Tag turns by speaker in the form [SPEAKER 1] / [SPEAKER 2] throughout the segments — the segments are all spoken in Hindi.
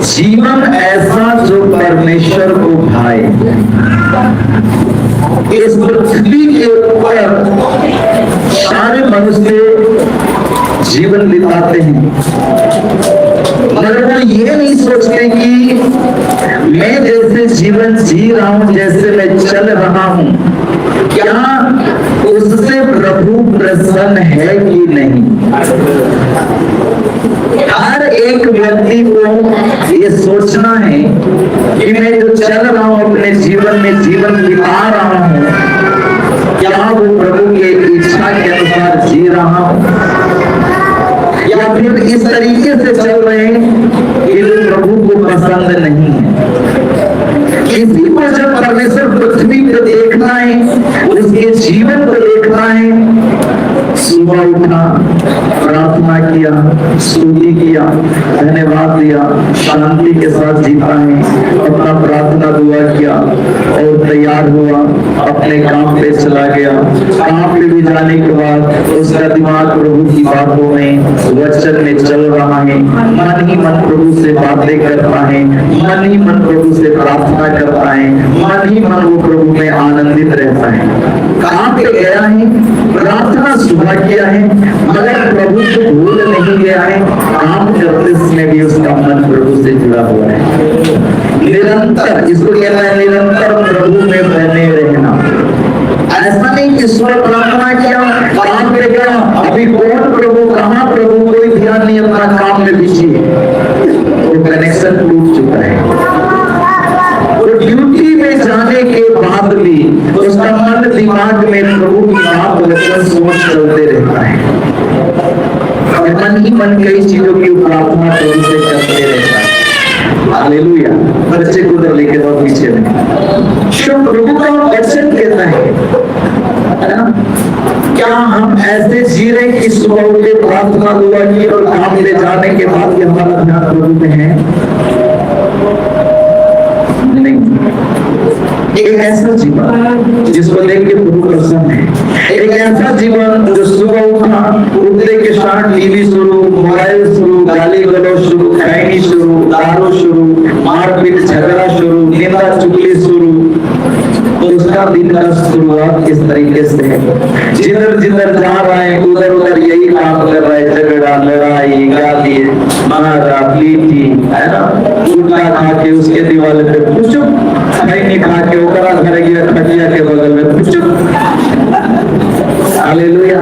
[SPEAKER 1] जीवन ऐसा जो परमेश्वर को भाए। इस पृथ्वी के ऊपर सारे मनुष्य जीवन बिताते हैं, मगर वो ये नहीं सोचते कि मैं जैसे जीवन जी रहा हूं, जैसे मैं चल रहा हूं, क्या उससे प्रभु प्रसन्न है कि नहीं। हर एक व्यक्ति को ये सोचना है कि मैं जो चल रहा हूं अपने जीवन में, जीवन बिता रहा हूं, क्या वो प्रभु के इच्छा के अनुसार जी रहा हूं, या फिर इस तरीके से चल रहे हैं कि प्रभु को पसंद नहीं है। किसी को जब परमेश्वर पृथ्वी को देखना है, उसके जीवन को देखना है, सुबह उठा, प्रार्थना किया, स्तुति किया, धन्यवाद दिया, शांति के साथ जीता है, अपना प्रार्थना दुआ किया और तैयार हुआ, अपने काम पे चला गया। काम पे भी जाने के बाद उसका दिमाग प्रभु की बातों में, वचन में चल रहा है, मन ही मन प्रभु से बातें करता है, मन ही मन प्रभु से प्रार्थना करता है, मन ही मन वो प्रभु में आनंदित रहता है। काम पे गया है, प्रार्थना सुबह किया है, मगर प्रभु को भूल नहीं गया है, काम करते समय भी उसका मन प्रभु से जुड़ा हुआ है। निरंतर, इसको कहना है निरंतर प्रभु में बने रहना। ऐसा नहीं कि सुबह प्रार्थना किया, काम पे गया, अभी कौन प्रभु, कहाँ प्रभु, कोई ध्यान नहीं, अपना काम में बिजी है, वो कनेक्शन टूट चुका है। ड्यूटी में जाने के बाद भी उसका मन दिमाग में प्रभु की बात वचन सोच चलते रहता है, और मन ही मन कई चीजों की प्रार्थना प्रभु से करते रहता है। हालेलुया। बच्चे को उधर लेके जाओ पीछे में। तो प्रभु का वचन कहता है ना, क्या हम ऐसे जी रहे कि सुबह उठे, प्रार्थना दुआ की और काम ले जाने के बाद भी हमारा ध्यान प्रभु में है? एक ऐसा जीवन जिसको देख के प्रभु प्रसन्न है, एक ऐसा जीवन जो सुबह उठा, उठने के साथ टीवी शुरू, मोबाइल शुरू, गाली गलौज शुरू, खैनी शुरू, दारू शुरू, मारपीट झगड़ा शुरू, निंदा चुगली शुरू, तो उसका दिन का शुरुआत इस तरीके से है। जिधर जिधर जा रहा है उधर उधर यही काम कर रहा है, झगड़ा, लड़ाई, गाली, मारा पीटी, है ना, उल्टा खा के उसके दीवार पे पुचुप, खैनी खा के ओकरा घर गया खटिया के बगल में पुचुप। हालेलुया।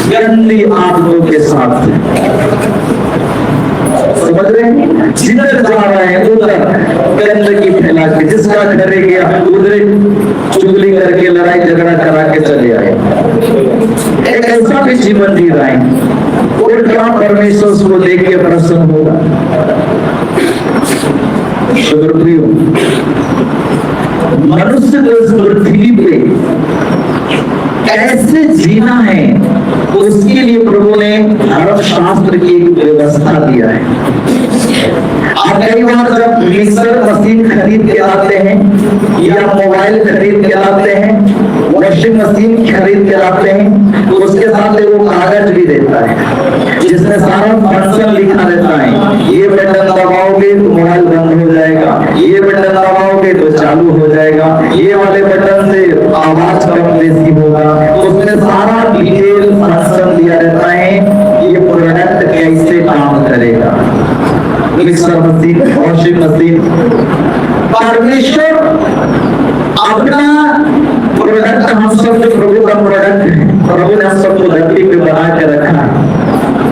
[SPEAKER 1] गंदी आदतों के साथ समझ रहे हैं, जिधर जा रहे हैं उधर गंदगी फैला के, जिसका घरे गया उधर चुगली करके, लड़ाई झगड़ा करा के चले आए। एक ऐसा भी जीवन जी रहे हैं, और क्या परमेश्वर उसको देख के प्रसन्न होगा? मनुष्य को इस पृथ्वी पे कैसे जीना है, उसके लिए प्रभु ने धर्मशास्त्र की एक व्यवस्था दिया है। आप कई बार जब मिक्सर मशीन खरीद के लाते हैं, या मोबाइल खरीद के लाते हैं, वॉशिंग मशीन खरीद के लाते हैं, तो उसके साथ वो कागज भी देता है जिसमें सारा फंक्शन लिखा रहता है। ये बटन दबाओगे तो मोबाइल बंद हो जाएगा, ये बटन दबाओगे तो चालू हो जाएगा, ये वाले बटन से आवाज कम बेसी होगा, उसमें सारा डिटेल फंक्शन दिया रहता है, ये प्रोडक्ट कैसे काम करेगा। मिक्सर मशीन, वॉशिंग मशीन, परमेश्वर अपना प्रोडक्ट, हम सब जो प्रभु का प्रोडक्ट है, प्रभु ने हम सबको धरती पे बना के रखा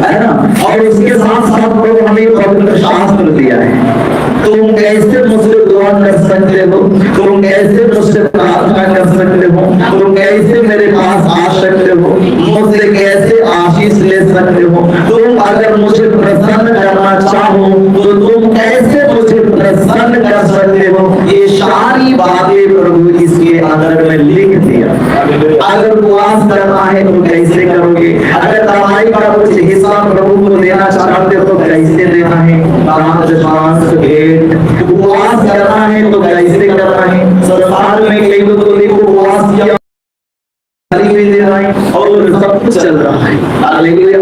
[SPEAKER 1] है ना, और उसके साथ साथ प्रभु हमें पवित्र शास्त्र दिया है। तुम कैसे मुझसे दुआ कर सकते हो, तुम कैसे मुझसे प्रार्थना कर सकते हो, तुम कैसे मेरे पास आ सकते हो, मुझसे कैसे आशीष ले सकते हो, तुम अगर मुझे प्रसन्न करना चाहो तो तुम कैसे मुझे प्रसन्न कर सकते हो। ये सारी बातें प्रभु इसके अंदर में लिख दिया। अगर उपवास करना है तो कैसे करोगे, अगर कमाई का कुछ हिस्सा प्रभु को देना चाहते हो तो कैसे देना है, उपवास करना है तो कैसे करना है। संसार में कई लोग तो देखो उपवास किया भी दे रहा है और सब कुछ चल रहा है। हालेलुया।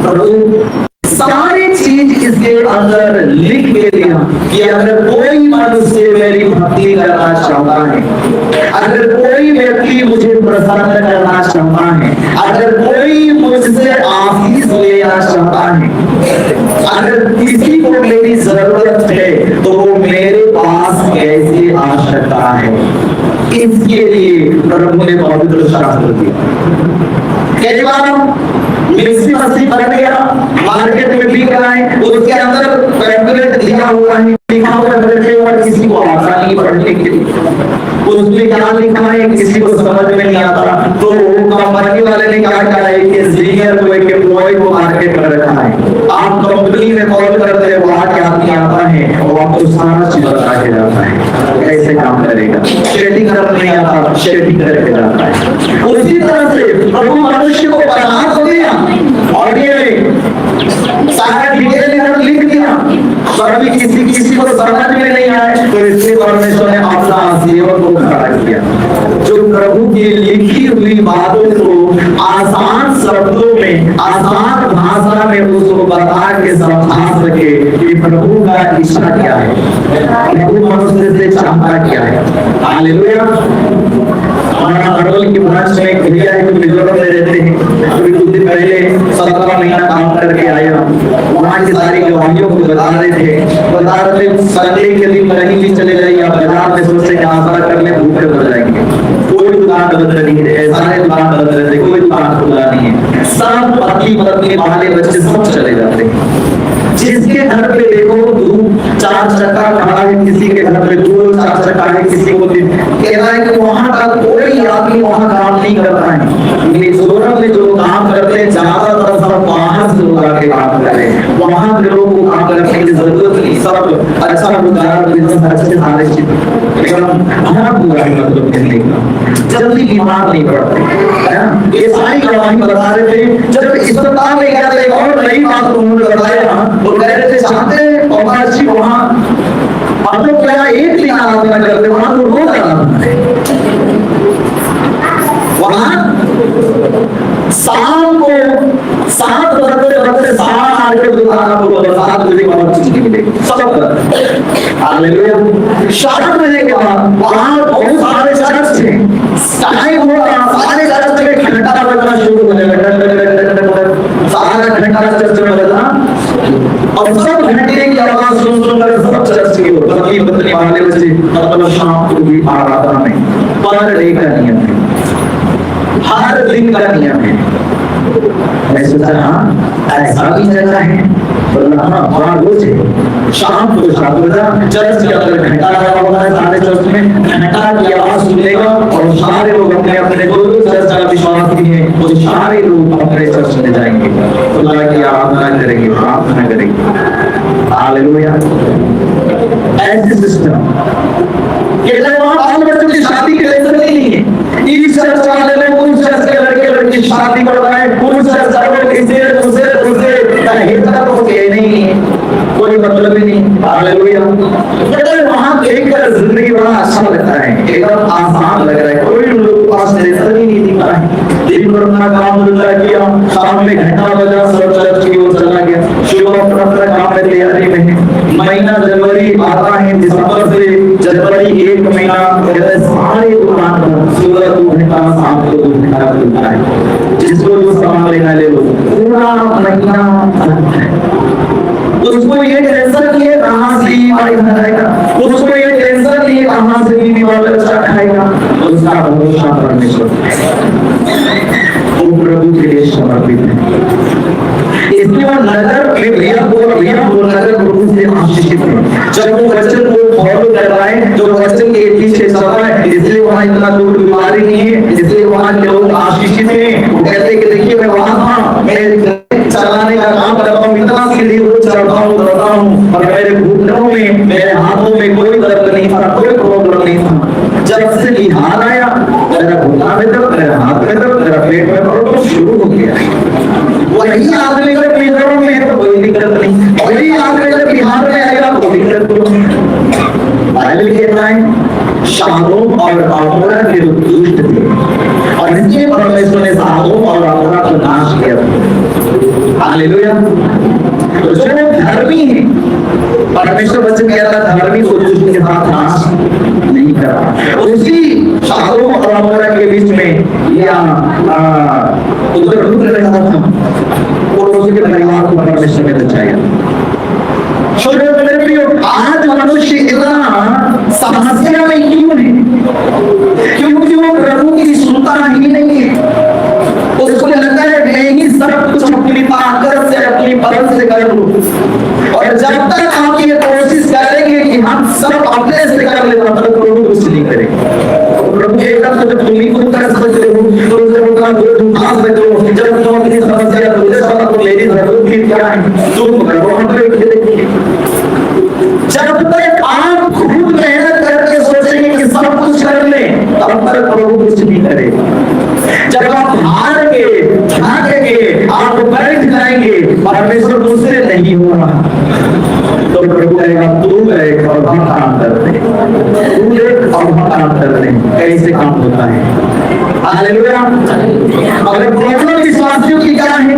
[SPEAKER 1] प्रभु सारी चीज इसके अंदर लिख के कि अगर कोई मनुष्य मेरी भक्ति करना चाहता है, अगर कोई व्यक्ति मुझे प्रसन्न करना चाहता है, अगर कोई मुझसे आशीष लेना चाहता है, अगर किसी को मेरी जरूरत है तो वो मेरे पास कैसे आ सकता है? इसके लिए प्रभु ने पवित्र शास्त्र दिया। कई बार मिक्सी मछली बन गया, मार्केट में बिक रहा है, उसके अंदर पैम्फलेट दिया हुआ है, लिखा हुआ है, और किसी को आता नहीं पढ़ने के लिए, उसमें क्या लिखा है किसी को समझ में नहीं आता। तो कंपनी वाले ने क्या कहा है कि इंजीनियर को एक एम्प्लॉय को मार्केट में रखा है, आप कंपनी में कॉल करते हैं, वो आके आदमी आता है और आपको सारा चीज बता के जाता है कैसे काम करेगा, शेडिंग करना नहीं आता, शेडिंग करके जाता है। उसी तरह से प्रभु मनुष्य को बना तो दिया और ये सारा डिटेल लिख दिया, पर अभी किसी को समझ में नहीं आए, तो इसलिए परमेश्वर ने अपना सेवक को खड़ा किया जो प्रभु की लिखी हुई बातों को आसान शब्दों में, आसान भाषा में उसको बता के समझा सके कि प्रभु का इच्छा क्या है, प्रभु मनुष्य से चाहता क्या है। हालेलुया। हमारा अरवल की ब्रांच में एक भैया है जो मिजोरम में रहते हैं, अभी कुछ दिन पहले 17 महीना काम करके आया, वहाँ की सारी गवाहियों को बता रहे थे, संडे के दिन कहीं भी चले जाइए आप बाजार में, सोचते हैं आशा कर ले भूखे मर जाएंगे, कोई दुकान बंद नहीं है, सारे दुकान बंद रहते, कोई दुकान खुला नहीं है, सब पति पत्नी बाले बच्चे सब चले जाते हैं। जिसके घर पे देखो दो चार चक्का खड़ा है, किसी के घर पे दो चार चक्का है, किसी को कहना है कि वहां का कोई आदमी वहां काम नहीं करता है। मिजोरम में जो काम करते हैं ज्यादातर सब बाहर से लोग आके काम कर रहे हैं, वहां के लोगों को काम करने की जरूरत नहीं, सब अच्छा गुजारा बिजनेस अच्छे सारे चीज हमारा पूरा मतलब कहने का जल्दी बीमार नहीं पड़ते है ना। ये सारी गवाही बता रहे थे। जब अस्पताल में गया था और नई बात उन्होंने बताया, वो कह रहे थे चाहते और जी वहां अब तो क्या एक दिन आराधना करते, वहां तो रोज आराधना है, वहां शाम को 7 बजे सारा मार्केट दुकान आपको 7 बजे के बाद चीज नहीं मिलेगी सब। हालेलुया। 7 बजे के बाद वहां बहुत सारे चर्च थे, टाइम होगा सारे चर्च में घंटा बजना शुरू हो जाएगा, सारा घंटा चर्च में बजना और सब घंटे की आवाज सुन सब चर्च की पत्नी पत्नी वाले बच्चे मतलब शाम को भी आराधना में पर डे का नियम है, हर दिन का नियम है। मैं सोचा हाँ ऐसा भी जगह है, बोला हाँ वहाँ रोज है, शाम को 7 बजे चर्च के अंदर घंटा लगा हुआ है, सारे चर्च में घंटा की आवाज सुनेगा और सारे लोग अपने अपने जो चर्च का विश्वास भी है वो सारे लोग अपने चर्च में जाएंगे, खुदा की आराधना करेंगे, प्रार्थना करेंगे। हालेलुया। ऐसे सिस्टम वहाँ बाल बच्चों की शादी के लिए नहीं है, इस चर्च वाले लोग उस चर्च के लड़के लड़की शादी करवाए, उस चर्च वाले इसे उसे हिस्सा तो नहीं है, कोई मतलब ही नहीं। हालेलुया। वहाँ देखकर जिंदगी बड़ा अच्छा लगता है, एकदम आसान लग रहा है, कोई लोग के पास प्रेशर ही नहीं दिख रहा है, दिन भर अपना काम धंधा किया, शाम में घंटा बजा सब चर्च की ओर चला गया, सुबह अपना काम में तैयारी में है। महीना जनवरी आता है, दिसंबर से जनवरी 1 महीना सारे दुकान सुबह 2 घंटा शाम को 2 घंटा खुलता है, जिसको जो सामान लेना ले लो, पूरा महीना उसको ये टेंशन नहीं है कहां से ईमानी खाएगा, उसको ये टेंशन नहीं है कहां से बीवी वाला बच्चा खाएगा, उसका भरोसा परमेश्वर वो प्रभु के लिए समर्पित है। इसलिए वो नगर में भैया वो नगर प्रभु से आशीषित है, जब वो वचन को फॉलो कर रहा है, जो वचन के पीछे चल रहा है, इसलिए वहां इतना दूर बीमारी नहीं है, इसलिए वहां के लोग आशीषित हैं। वो कहते कि देखिए मैं वहां था, मैं चलाने का काम करता हूँ, इतना सीधी रोड चलता हूँ दौड़ता हूँ, और मेरे घुटनों में मेरे हाथों में कोई दर्द नहीं था, कोई प्रॉब्लम नहीं था। जब से बिहार आया मेरा घुटना में दर्द, मेरे हाथ में दर्द, मेरा पेट में प्रॉब्लम शुरू हो गया। वही आदमी अगर बिहार में है तो कोई दिक्कत नहीं, वही आदमी अगर बिहार में आएगा तो दिक्कत नहीं। बाइबल कहता है शालोम और अमोरा के दुष्ट थे और इसलिए परमेश्वर ने शालोम और अमोरा को नाश किया। हालेलुया। तो जो धर्मी है, परमेश्वर वचन कहता है धर्मी को दुष्ट के साथ नाश नहीं करा। उसी शालोम और अमोरा के बीच में या उधर रुद्र रहा था और उसके परिवार को परमेश्वर ने बचाया। आज मनुष्य इतना समस्या में क्यों है? क्योंकि वो प्रभु की सुनता ही नहीं है। उसको लगता है मैं ही सब कुछ अपनी ताकत से अपनी बल से कर लूं, और जब तक आप ये कोशिश करेंगे कि हम सब अपने से कर ले तब तक प्रभु कुछ नहीं करेंगे। प्रभु एकदम जब तुम ही खुद कर सकते हो तो जब तुम खा सकते हो, जब तुम अपनी समस्या तुझे सब को लेनी जरूरत फिर क्या है तुम करो हम देखिए। जब तक आप खुद मेहनत करके सोचेंगे कि सब कुछ कर ले तब तक प्रभु कुछ नहीं करेगा। जब आप हारेंगे, भागेंगे, आप बैठ जाएंगे, परमेश्वर मुझसे नहीं हो रहा, तो प्रभु कहेगा तू एक और हम काम करते, तू एक और हम काम करते। कैसे काम होता है? हालेलुया। अगर प्रॉब्लम विश्वासियों की क्या है?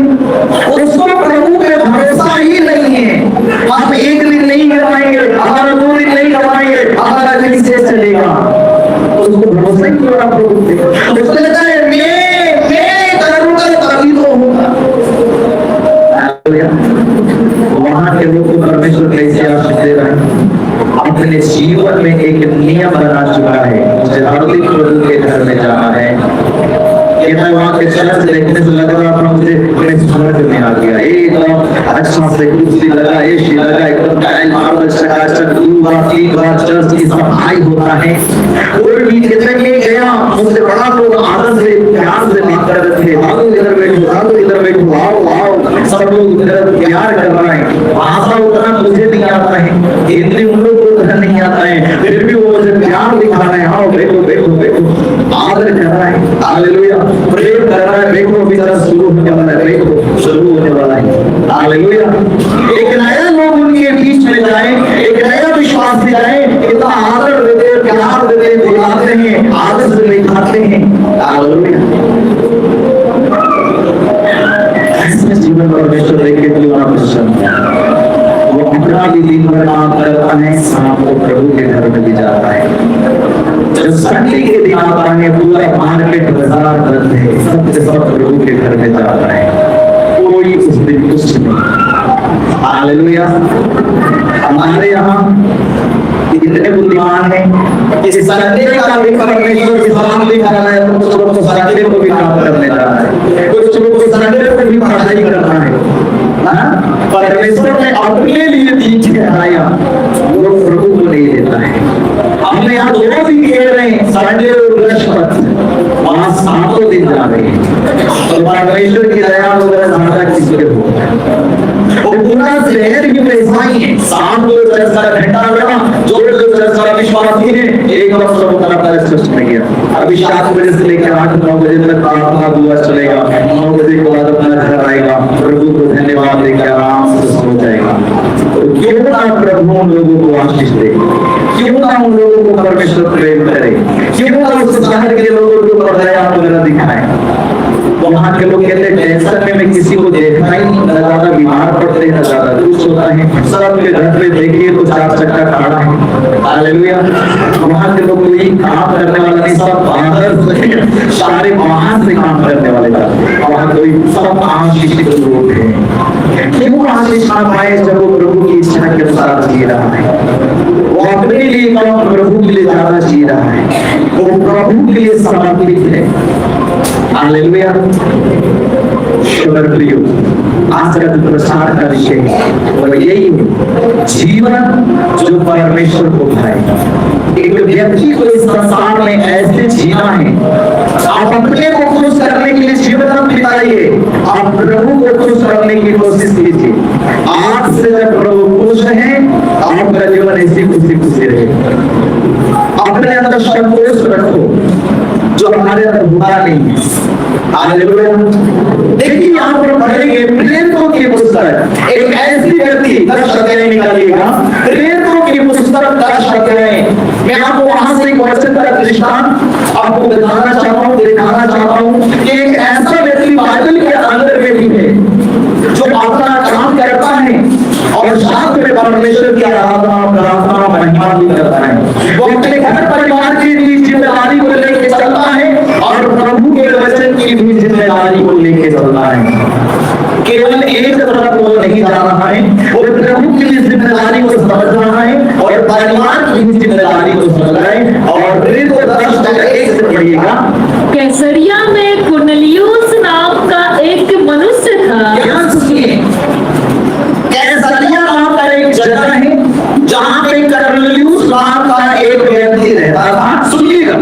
[SPEAKER 1] उसको प्रभु पे भरोसा ही नहीं है। हम एक दिन नहीं करवाएंगे, हमारा 2 दिन नहीं करवाएंगे, हमारा दिन से चलेगा, उसको भरोसा ही नहीं हो रहा प्रभु पे। उसको लगता है मैं करूंगा तभी तो होगा। वहां के लोग को परमेश्वर कैसे आशीष दे रहा है? अपने जीवन में एक नियम बना चुका है, मुझे हर दिन प्रभु के घर में जाना है। मैं वहां के चर्च देखने से लग रहा था मुझे स्वर्ग में आ गया। एकदम अच्छा से कुर्सी लगा, एसी लगा, एकदम टाइल मार्बल चकाचक, 2 बार 3 बार चर्च की सफाई होता है। कोई भी कितने में गया मुझसे बड़ा लोग आदत से प्यार से बात कर रहे थे, आओ इधर बैठो, आओ इधर बैठो, आओ आओ, सब लोग इधर प्यार कर रहे हैं। भाषा उतना मुझे नहीं आता है, हिंदी उन लोग को उतना नहीं आता है, फिर भी वो मुझे प्यार दिखा रहे हैं, आओ बैठो बैठो बैठो, आदर कर रहा है। हालेलुया। प्रेम कर रहा है। देखो अभी जरा शुरू होने वाला है, देखो शुरू होने वाला है। हालेलुया। एक नया लोग उनके बीच में जाए, एक नया विश्वास दिलाए, इतना आदर देते, प्यार देते, बुलाते हैं, आदर से दिखाते हैं। हालेलुया। ऐसे जीवन परमेश्वर देखे तो आप प्रसन्न, वो अपना भी दिन भर काम करता है, शाम को प्रभु के घर में भी जाता है। जब संडे के दिन आता है पूरा मार्केट बाजार बंद है, सब प्रभु के घर में जाता है, कोई उस दिन कुछ नहीं। हालेलुया। हमारे यहाँ इतने बुद्धिमान है कि संडे का भी परमेश्वर के सामने दिखा रहा है, कुछ लोग तो संडे को भी काम करने जा रहा है, कुछ लोग तो संडे को भी पढ़ाई कर रहा है। परमेश्वर ने अपने लिए दी ठहराया, वो प्रभु को नहीं देता है। हमने यहाँ 2 दिन खेल रहे हैं, संडे और बृहस्पति, वहां 7 दिन जा रहे हैं, तो परमेश्वर की दया वगैरह ज्यादा किसी के हो। वो पूरा शहर की पैसाई है, शाम को 10 घंटा लगा, जो 10 विश्वासी है, एक वर्ष सब तरफ में गया। अभी 7 बजे से लेकर 8-9 बजे तक प्रार्थना दुआ चलेगा, 9 बजे के बाद अपना घर आएगा, प्रभु को धन्यवाद देकर आराम से सो जाएगा। तो क्यों ना प्रभु उन लोगों को आशीष दे, क्यों ना उन लोगों को परमेश्वर प्रेम करे, क्यों ना उस शहर के लोगों को दया वगैरह दिखाए। वहां के लोग कहते हैं टेंशन में किसी को देखना ही नहीं, ना ज्यादा बीमार पड़ते हैं, ना ज्यादा कुछ होता है, सब के घर पे देखिए तो 4 चक्का खड़ा है। हालेलुया। वहां के लोग कोई काम करने वाला नहीं, सब बाहर सारे बाहर से काम करने वाले का, वहां कोई सब आशीष के लोग हैं। क्यों आशीष ना पाए जब वो प्रभु की इच्छा के अनुसार जी रहा है, वो अपने लिए कम प्रभु के लिए ज्यादा जी रहा है, वो प्रभु के लिए समर्पित है। हालेलुया। प्रियो, आज का प्रसार का विषय और यही है जीवन जो परमेश्वर को भाए। एक व्यक्ति को इस संसार में ऐसे जीना है, आप अपने को खुश करने के लिए जीवन बिताइए, आप प्रभु को खुश करने की कोशिश कीजिए। आज से जब प्रभु खुश है, आपका जीवन ऐसी खुशी खुशी रहे। अपने अंदर संतोष रखो जो हमारे अंदर बुरा नहीं है। हालेलुया। देखिए यहाँ पर पढ़ेंगे प्रेरितों की पुस्तक, एक ऐसी व्यक्ति 10 अध्याय निकालिएगा, प्रेरितों की पुस्तक 10 अध्याय। मैं आपको वहां से एक वचन का दृष्टांत आपको दिखाना चाहता हूँ कि एक ऐसा व्यक्ति बाइबल के अंदर में भी है जो अपना काम करता है, प्रार्थना महिमा भी करता है। वो अपने घर परिवार की भी जिम्मेदारी को लेकर चलता है और प्रभु के वचन की भी जिम्मेदारी को लेकर चलता है। केवल एक तरफ वो नहीं जा रहा है, वो प्रभु की जिम्मेदारी को समझ रहा है और परिवार की जिम्मेदारी को समझ रहा है। और फिर वो 10 से पढ़िएगा।
[SPEAKER 2] कैसरिया में कुरनेलियुस नाम का एक मनुष्य था।
[SPEAKER 1] ध्यान सुनिए, कैसरिया नाम का एक जगह है जहां पे कुरनेलियुस नाम का एक व्यक्ति रहता था। सुनिएगा,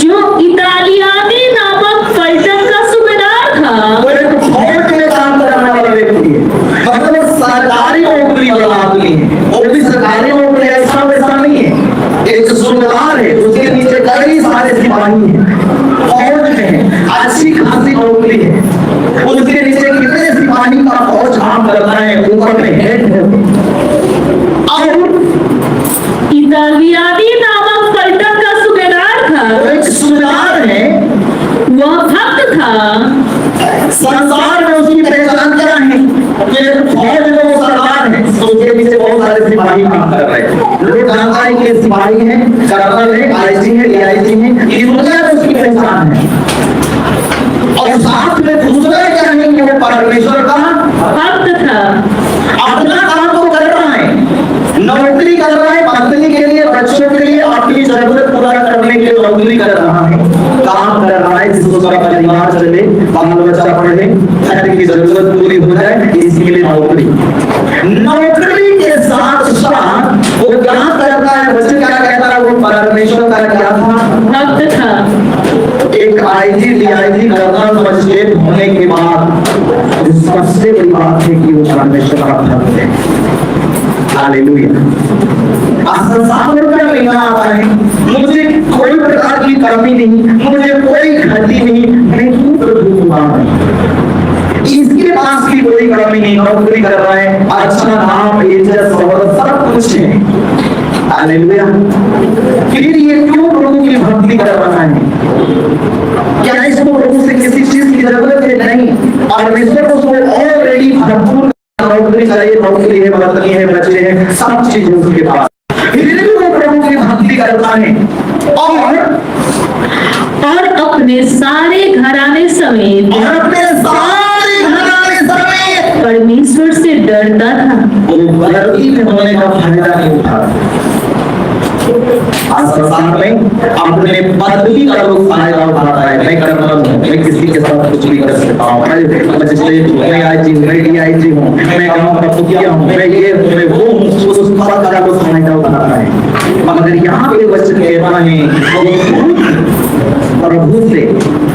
[SPEAKER 2] जो इतालियानी नामक पलटन का सूबेदार था।
[SPEAKER 1] वो एक फौज में काम करने वाला व्यक्ति है, मतलब सरकारी नौकरी वाला आदमी है। वो भी सरकारी नौकरी ऐसा वैसा नहीं है, एक सूबेदार है, उसके नीचे कई सारे सिपाही हैं, फौज में है, अच्छी खासी नौकरी है। उसके नीचे कितने सिपाही का फौज काम करता है, ऊपर में हेड है। और
[SPEAKER 2] इतालियानी नामक पलटन का सूबेदार था।
[SPEAKER 1] वो एक सूबेदार है,
[SPEAKER 2] वह भक्त था।
[SPEAKER 1] संसार में उसकी पहचान क्या है? कि फौज में वो सरदार है, तो उसके पीछे बहुत सारे सिपाही काम कर रहे हैं। लोग जानता है कि सिपाही है, कर्नल है, आईजी है, डीआईजी है, ये दुनिया में उसकी पहचान है। और साथ में दूसरा क्या है कि वो परमेश्वर का
[SPEAKER 2] भक्त था।
[SPEAKER 1] अपना काम तो कर रहा है, नौकरी कर रहा है, पत्नी के लिए, बच्चों के लिए, अपनी जरूरत पूरा करने के लिए नौकरी कर रहा है, काम कर रहा है जिससे उसका परिवार चले, बाल बच्चा पढ़े, घर की जरूरत पूरी हो जाए, इसके लिए नौकरी। नौकरी के साथ साथ वो क्या करता है? वचन क्या कहता है? वो परमेश्वर का क्या था?
[SPEAKER 2] भक्त था।
[SPEAKER 1] एक आईजी डीआईजी कर्नल मजिस्ट्रेट होने के बाद सबसे बड़ी बात है कि वो परमेश्वर का भक्त है। हालेलुया। संसार में नहीं आता है, मुझे कोई प्रकार की कमी नहीं, मुझे कोई घटी नहीं, मैं प्रभु हुआ हूं। इसके पास की कोई कमी नहीं, नौकरी कर रहा है, अच्छा नाम, इज्जत, शोहरत सब कुछ है। हालेलुया। फिर ये क्यों प्रभु की भक्ति कर रहा है? क्या इसको प्रभु से किसी चीज की जरूरत है? नहीं। परमेश्वर को ऑलरेडी भरपूर नौकरी चाहिए, नौकरी है, पत्नी है, बच्चे हैं, सब चीज उसके पास, फिर भी वो प्रभु की भक्ति करता है। और
[SPEAKER 2] अपने सारे घराने समेत परमेश्वर से डरता था।
[SPEAKER 1] वो गलती में होने का फायदा नहीं उठाता। संसार में अपने पदवी का लोग फायदा उठाता है। मैं कर्नल हूँ, मैं किसी के साथ कुछ भी कर सकता हूँ, मैं मजिस्ट्रेट हूँ, मैं आईजी हूँ, मैं डीआईजी हूँ, मैं गांव का मुखिया हूँ, मैं ये हूँ, मैं वो हूँ, उस पद का लोग फायदा उठाता है। मगर यहाँ पे वचन कहना है प्रभु से,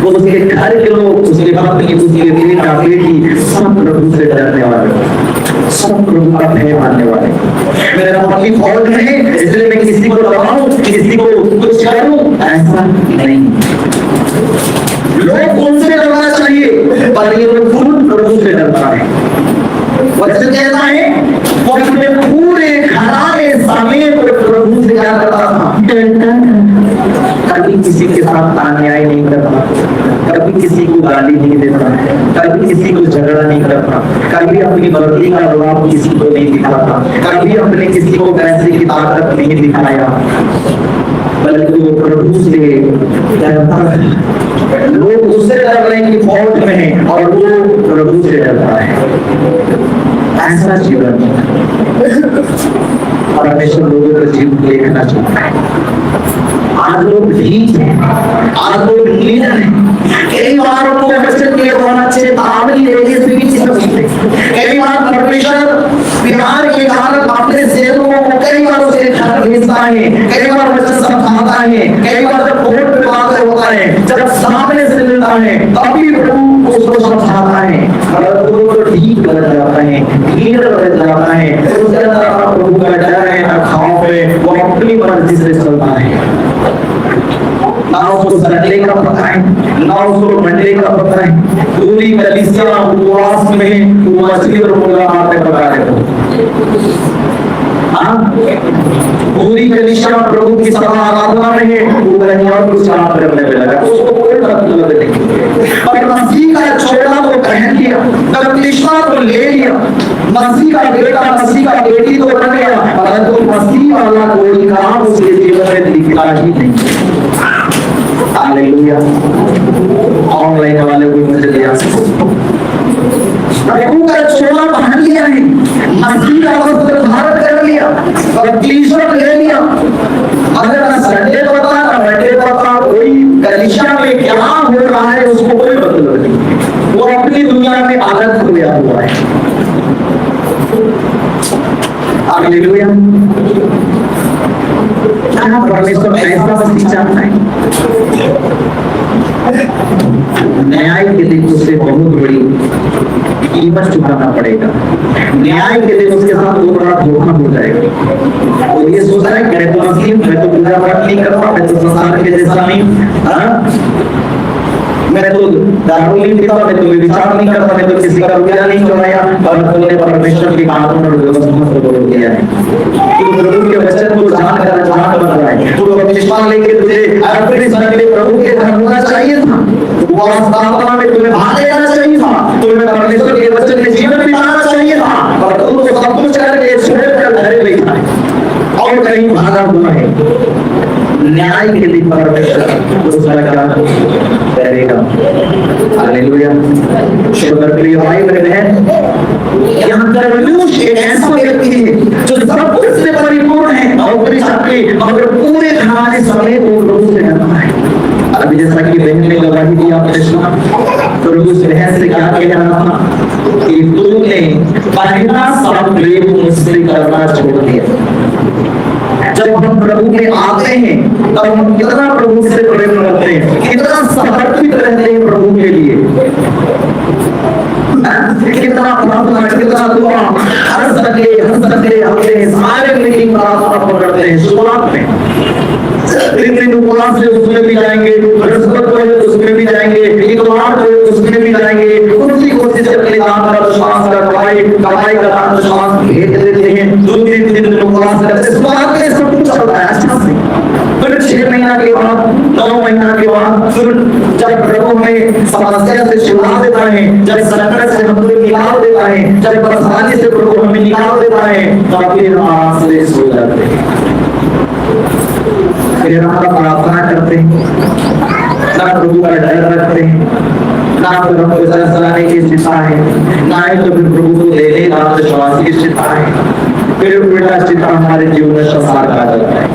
[SPEAKER 1] वो उसके घर के लोग, उसके पत्नी, उसके बेटा बेटी सब प्रभु से डरने वाले, सब प्रभु का भय मानने वाले। मेरे पति फौज में है इसलिए मैं किसी को दबाऊं, किसी को कुछ करूं, ऐसा नहीं। लोग उनसे डरना चाहिए, पर ये लोग खुद प्रभु से डरता है। वचन कहता है वो अपने पूरे घराने समेत प्रभु से क्या करता था?
[SPEAKER 2] डरता था।
[SPEAKER 1] कभी किसी के साथ अन्याय नहीं करता, कभी किसी को गाली नहीं देता, कभी किसी को झगड़ा नहीं करता, कभी अपनी मर्जी का दबाव किसी को नहीं दिखाता, कभी अपने किसी को पैसे की ताकत नहीं दिखाया, बल्कि वो प्रभु से डरता है। लोग उससे डर रहे हैं कि फौज में है और वो प्रभु से डरता है। ऐसा जीवन परमेश्वर लोगों का जीवन देखना चाहता है। आज लोग ठीक है, आज लोग लीडर हैं, कई बार उनको वचन के द्वारा चेतावनी देने से भी चीजें, कई बार परमेश्वर बिहार के कारण अपने सेवकों को कई बार उसे घर भेजता है, कई बार वचन समझाता है, कई बार जब कोर्ट में बात होता है, जब सामने से मिलता है तभी प्रभु उसको समझाता है। अगर वो तो ठीक बन जाता है, लीडर बन जाता है, उसके अंदर प्रभु का डर है, ना खौफ है, वो अपनी मर्जी से चलता है। ना उसको संडे का पता है, ना उसको मंडे का पता है। पूरी कलीसिया उपवास में वो मछली और मुर्गा मारने पका रहे हो। पूरी कलीसिया प्रभु की सभा आराधना में है, वो कहीं और कुछ काम करने में लगा, उसको कोई मतलब नहीं। पर मसीह का छोड़ा को पहन लिया, कलीसिया को ले लिया, मसीह का बेटा मसीह का बेटी तो बन गया, परंतु मसीह वाला कोई काम उसके जीवन में दिखता ही नहीं। हालेलुया। ऑनलाइन वाले भी मुझे लिया, प्रभु का छोड़ा पहन लिया है, मसीह का वस्त्र धारण कर लिया और कलीसिया ले लिया। अगर ना संडे पता ना मंडे पता, कोई कलीसिया में क्या हो रहा है उसको कोई मतलब नहीं, वो अपनी दुनिया में आनंद खोया हुआ है। हालेलुया। क्या परमेश्वर ऐसा शिक्षा है, न्याय के दिन उससे बहुत बड़ी कीमत चुकाना पड़ेगा। न्याय के दिन उसके साथ बहुत बड़ा धोखा हो जाएगा। और ये सोच रहा है मैं तो मसीह, मैं तो पूजा पाठ नहीं करता, मैं तो संसार के जैसा नहीं, मैं तो दारू नहीं पीता, मैं तो विचार नहीं करता, मैं तो किसी का रुपया नहीं चुराया, और तुमने परमेश्वर के कानून और व्यवस्था को तोड़ दिया है। तू प्रभु के वचन को जानकर अनजान बन रहा है। तू अपने लेके तुझे अपने संग प्रभु के घर होना चाहिए था, वास्तवता में तुम्हें भाग लेना चाहिए था, तुम्हें परमेश्वर के वचन में जीवन बिताना चाहिए था, पर तू तो सब कुछ करके छोड़कर घरे बैठा है और कहीं भागा हुआ है। न्याय के लिए परमेश्वर उसका क्या करेगा। हालेलुया। शुक्र प्रिय भाई बहन, यहाँ तरबूज एक ऐसा व्यक्ति है जो सब कुछ से परिपूर्ण है, नौकरी चाकरी, मगर पूरे घराने समेत वो प्रभु से डरता है। अभी जैसा कि बहन ने गवाही दी, आपने सुना प्रभु उस बहन से क्या कह रहा था कि तूने पहला सा प्रेम मुझसे करना छोड़ दिया। जब हम प्रभु में आते हैं तब हम कितना प्रभु से प्रेम करते हैं, कितना समर्पित रहते हैं प्रभु के लिए, कितना प्रार्थना, कितना दुआ, हर संडे हफ्ते सारे मीटिंग प्रार्थना पकड़ते हैं। शुरुआत में 3 दिन उपवास से उसमें भी जाएंगे, बृहस्पतिवार को उसमें भी जाएंगे, इतवार को उसमें भी जाएंगे, उसी कोशिश करके दान का विश्वास का कमाई का दान विश्वास भेज देते हैं। 2-3 दिन उपवास करते हैं, शुरुआत में सब कुछ चलता है अच्छा से। फिर 6 महीना के बाद, 9 महीना के बाद, फिर जब प्रभु में समस्या से छुड़ा देता है, जब संकट से हमको निकाल देता है, जब परेशानी से प्रभु हमें निकाल देता है, तब फिर हम आश्रय हो जाते हैं। फिर हम प्रार्थना करते हैं, ना प्रभु का डर रखते हैं, ना फिर हमको चलाने की चिंता है, ना ही तो फिर प्रभु को लेने का विश्वास की चिंता है। फिर उल्टा चिंता हमारे जीवन में संसार का जाता है।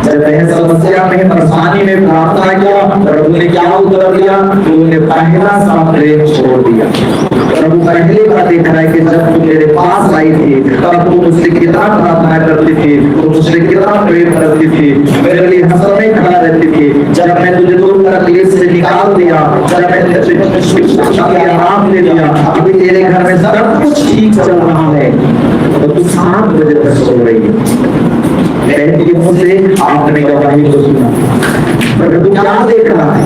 [SPEAKER 1] जब वह समस्या में परेशानी में प्रार्थना किया, प्रभु ने क्या उत्तर दिया? उन्होंने पहला सा प्रेम छोड़ दिया। प्रभु पहले बात देख रहा है कि जब तुम मेरे पास आई थी तब तुम मुझसे कितना प्रार्थना करती थी, तुम मुझसे कितना प्रेम करती थी, मेरे लिए हर समय खड़ा रहती थी। जब मैं तुझे दूर तकलीफ से निकाल दिया, जब मैं तुझे आराम दे दिया, अभी तेरे घर में सब कुछ ठीक चल रहा है, तो तू 7 बजे तक सो रही है। मुझसे आपने गवाही को सुना, प्रभु क्या देख रहा है?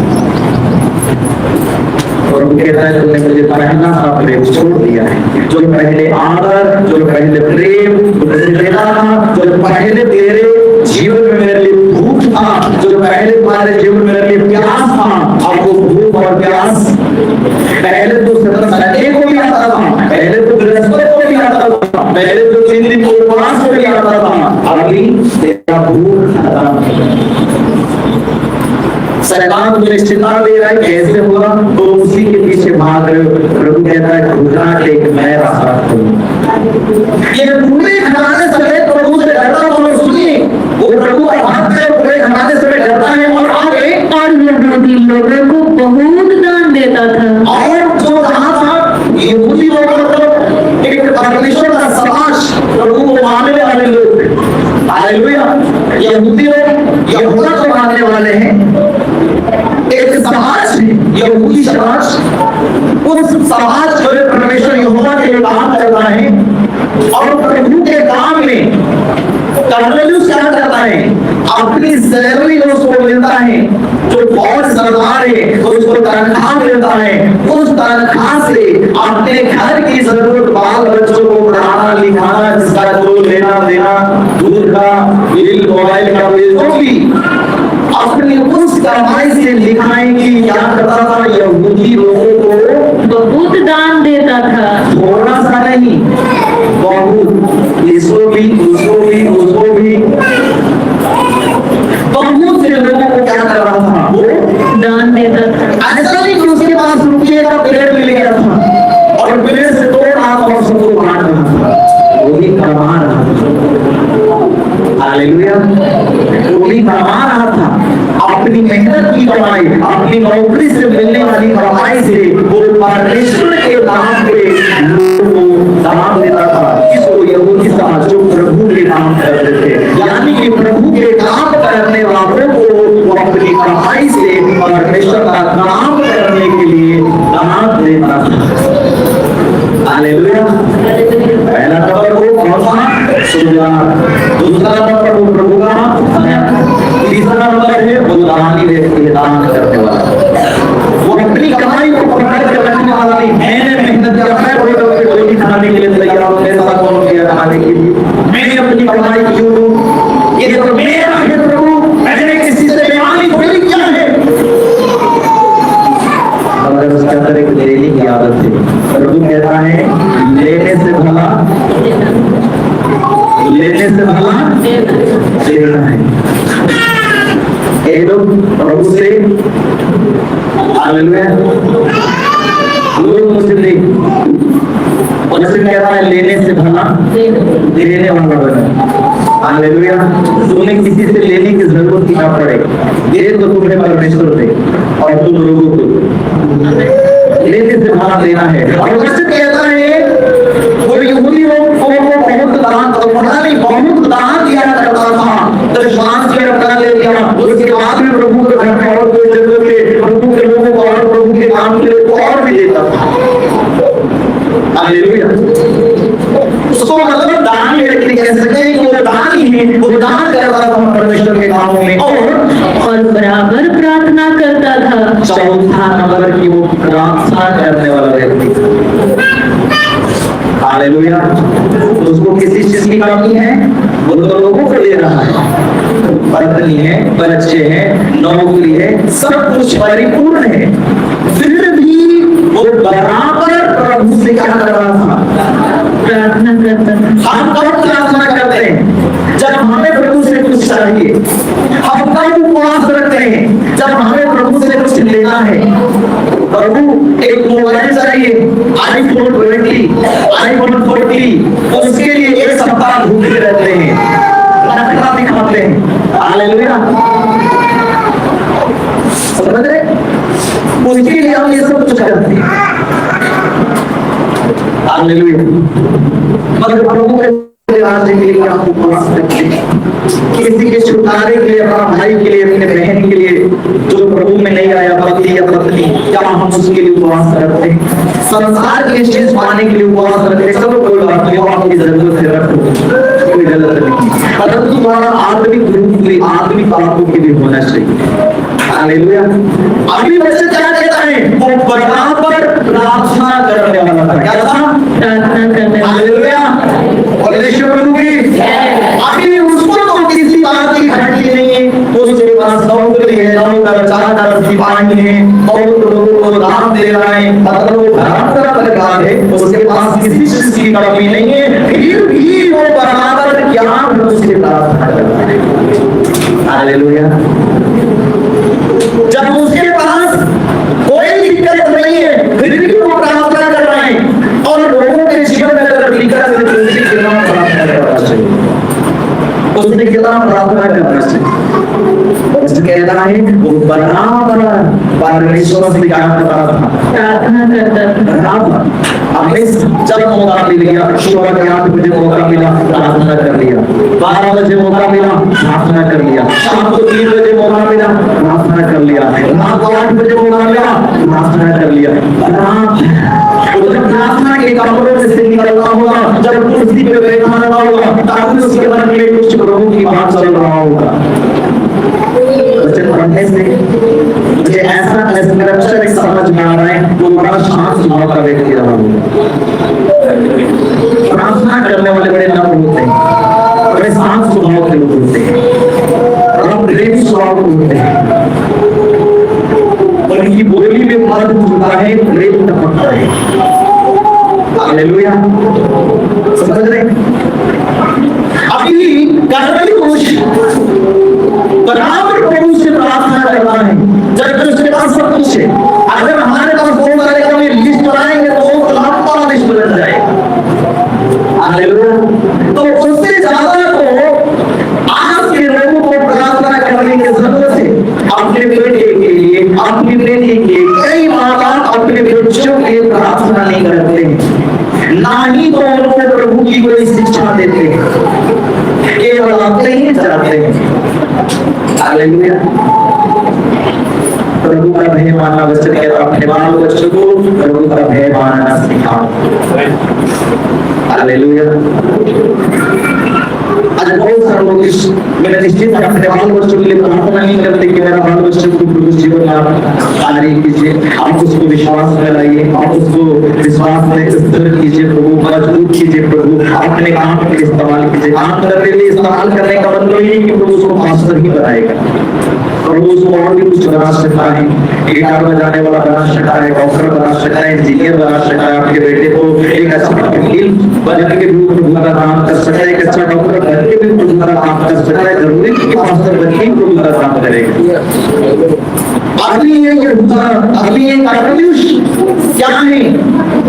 [SPEAKER 1] और वो कहता है तुमने मुझे पहला सा प्रेम छोड़ दिया है। जो पहले आदर, जो पहले प्रेम मुझे देता था, जो पहले तेरे जीवन में मेरे लिए भूख था, जो पहले तुम्हारे जीवन में मेरे लिए प्यास था, अब वो भूख और प्यास पहले तो संडे को भी आता था, पहले तो बृहस्पति को भी आता था, पहले तो 3 दिन उपवास को भी आता था, अभी तेरा भूख खत्म। शैतान तुझे चिंता दे रहा है कैसे होगा, तो उसी के पीछे भाग रहे हो। प्रभु कहता है घुटना टेक मैं रास्ता खोलूं। ये पूरे घराने समेत प्रभु से डरता हो, सुनिए वो प्रभु का भक्त है, पूरे घराने समेत डरता है और आगे
[SPEAKER 2] यहूदी लोगों को बहुत दान देता था।
[SPEAKER 1] और जो कहा था यहूदी लोगों को एक परमेश्वर का समाज, प्रभु को मानने वाले लोग, हालेलुया, यहूदी लोग यहूदा को मानने वाले हैं। एक समाज यहूदी समाज, उस समाज जो परमेश्वर यहोवा के काम करता है और प्रभु के काम में कर्नेलियुस क्या करता है, अपनी सैलरी उसको मिलता है, जो बहुत सरदार है तो उसको तनख्वाह मिलता है, उस तनख्वाह से अपने घर की जरूरत, बाल बच्चों को पढ़ाना लिखाना, जिसका जो लेना देना, दूध का मोबाइल का बिल, जो भी अपनी उस कमाई से लिखाएंगी। क्या करता था यहूदी लोगों को?
[SPEAKER 2] बहुत दान देता था,
[SPEAKER 1] थोड़ा सा नहीं, बहुत, इसको भी उसको भी उसको भी, बहुत से लोगों को क्या कर रहा था? वो
[SPEAKER 2] दान देता था।
[SPEAKER 1] ऐसा नहीं कि उसके पास रुपये का पेड़ मिल गया था और पेड़ से तोड़ा और सबको बांट रहा था, वो भी कमा रहा था। हालेलुया, वो भी कमा रहा था। अपनी मेहनत की कमाई, अपनी नौकरी से मिलने वाली कमाई से वो परमेश्वर के नाम पे लोगों को दान देता था। इसको यहूदी समाज जो प्रभु के नाम करते थे, यानी कि प्रभु के नाम करने वालों को वो अपनी कमाई से परमेश्वर का नाम करने के लिए दान देता था। हालेलुया। पहला नंबर वो कौन सा? सुधार। दूसरा नंबर वो प्रभु का, तीसरा नंबर है वो दानी व्यक्ति, दान करने वाला। वो अपनी कमाई को पकड़ कर रखने वाला नहीं। मैंने मेहनत किया, मैं कोई रोटी खाने के लिए तैयार हूं, मेरे साथ कौन किया खाने के लिए, मैंने अपनी कमाई क्यों दूं? ये तो मेरा है प्रभु, मैंने किसी से बेईमानी थोड़ी किया है। अगर उसके अंदर एक लेने की आदत है, प्रभु कहता है लेने से भला, लेने से भला देना है। लोग प्रभु से, हालेलुया, लोग मुझसे उनसे कहता है लेने से भला देने वाला बना। हालेलुया। तुम्हें किसी से लेने की जरूरत ना पड़े, दे तो तुम्हें परमेश्वर दे और तुम लोगों को लेने से भला देना है। और उससे कहता है वो यहूदी लोग को बहुत दान, पता नहीं बहुत दान दिया करता था, दशमांश के अपना ले लिया। उसके बाद में प्रभु के घर में और कोई जरूरत है, प्रभु के लोगों को और प्रभु के काम के लिए और भी देता था। हालेलुया। उसको मतलब दान व्यक्ति कह सकते हैं कि वो दान ही है, वो दान करता था परमेश्वर के कामों में
[SPEAKER 2] और बराबर प्रार्थना करता था।
[SPEAKER 1] चौथा नंबर की वो प्रार्थना करने वाला व्यक्ति। हालेलुया। उसको किसी चीज की कमी है? वो तो लोगों को दे रहा है, पत्नी है, बच्चे हैं, नौकरी है, सब कुछ परिपूर्ण है, फिर भी वो बराबर प्रभु से क्या कर रहा था?
[SPEAKER 2] प्रार्थना करता था।
[SPEAKER 1] हम कब प्रार्थना करते हैं? जब हमें प्रभु से कुछ चाहिए। हम कब उपवास रखते हैं? जब हमें प्रभु से कुछ लेना है। प्रभु एक मोबाइल चाहिए, iPhone 20, iPhone 40, उसके लिए एक सप्ताह भूखे रहते हैं, नखरा दिखाते हैं। हालेलुया, समझ रहे? उसके लिए हम ये सब कुछ करते हैं। हालेलुया। मगर प्रभु के राज्य के लिए आप उपवास रखते हैं, किसी के छुटकारे के लिए, अपना भाई के लिए, अपने बहन के लिए जो प्रभु में नहीं आया, पति या पत्नी, क्या हम उसके लिए उपवास करते हैं? संसार की चीज पाने के लिए उपवास करते हैं। चलो कोई बात नहीं, आपकी जरूरत है, रखो, कोई गलत नहीं, परंतु तुम्हारा आत्मिक रूप के लिए, आत्मिक पापों के लिए होना चाहिए। हालेलुया। अभी वैसे क्या कहता है? वो बराबर प्रार्थना करने वाला था। क्या था?
[SPEAKER 2] प्रार्थना करने वाला।
[SPEAKER 1] हालेलुया। और अभी उसको तो किसी बात की घटी नहीं है, उसके पास नौकरी है, नौकर, चाकर, सिपाही है, बहुत लोगों को दान दे रहा है, मतलब वो तरह लगा है, उसके पास किसी चीज की कमी नहीं है, फिर भी वो बराबर ज्ञान उसके प्रार्थना करता है। हालेलुया। जब उसके पास कोई दिक्कत नहीं है, फिर भी वो प्रार्थना कर रहे हैं। और लोगों के जीवन में अगर दिक्कत है तो उसके खिलाफ प्रार्थना करना चाहिए, उसके खिलाफ प्रार्थना करना चाहिए। उसने कहना है वो बराबर परमेश्वर से क्या करता था?
[SPEAKER 2] प्रार्थना करता था।
[SPEAKER 1] बराबर हमें जब मौका मिल गया, सुबह के 8 बजे मौका मिला, प्रार्थना कर लिया, 12 बजे मौका मिला, प्रार्थना कर लिया, शाम को 3 बजे मौका मिला, प्रार्थना कर लिया, रात को 8 बजे मौका मिला, प्रार्थना कर लिया। जब प्रार्थना के कमरों से निकलना होगा, जब कुर्सी पे बैठना होगा, तब उसके मन में कुछ प्रभु की बात चल रहा होगा। पढ़ने से मुझे ऐसा स्क्रिप्चर समझ में आ रहा है, वो बड़ा शांत स्वभाव का व्यक्ति रहा होगा। प्रार्थना करने वाले बड़े नम्र होते हैं, बड़े शांत स्वभाव के लोग होते हैं। पद चुका है, प्रेम टपकता है। हालेलुया, समझ रहे? अभी कर्मयुष बराबर प्रभु से प्रार्थना कर रहा है, जब उसके पास सब कुछ है। अगर हमारे पास बहुत सारे कभी लिस्ट बनाएंगे तो बहुत लंबा लिस्ट बन जाएगा। हालेलुया, तो उससे ज्यादा तो आज के लोगों को प्रार्थना करने की जरूरत है। अपने बेटे के लिए, अपनी बेटी के लिए, कई माँ बाप अपने बच्चों के लिए प्रार्थना नहीं करते हैं, ना ही तो उनको प्रभु की कोई शिक्षा देते हैं, केवल आते ही जाते हैं। हालेलुया, प्रभु का भय मानना वचन कहता है, अपने बाल बच्चों को प्रभु का भय मानना सिखाओ। हालेलुया, आज बहुत सारे लोग इस मेरे निश्चित अपने बाल बच्चों के लिए प्रार्थना नहीं करते कि मेरा बाल बच्चों को प्रभु जीवन आने कीजिए। आप उसको विश्वास में लाइए, आप उसको विश्वास में स्थिर कीजिए, प्रभु मजबूत कीजिए, प्रभु अपने काम के लिए इस्तेमाल कीजिए। काम करने के लिए इस्तेमाल करने का मतलब ये कि प्रभु उसको मास्टर ही बनाएगा, प्रभु उसको और भी कुछ बना सकता है, गिटार बजाने वाला बना सकता है, डॉक्टर बना सकता है, इंजीनियर बना सकता है। आपके बेटे को एक अच्छा वकील बन के भी प्रभु का काम कर सकता है, एक अच्छा डॉक्टर बन के भी प्रभु का काम कर सकता है। जरूरी नहीं कि मास्टर बन के प्रभु का काम करेगा। अभी ये कर्मयुष क्या है?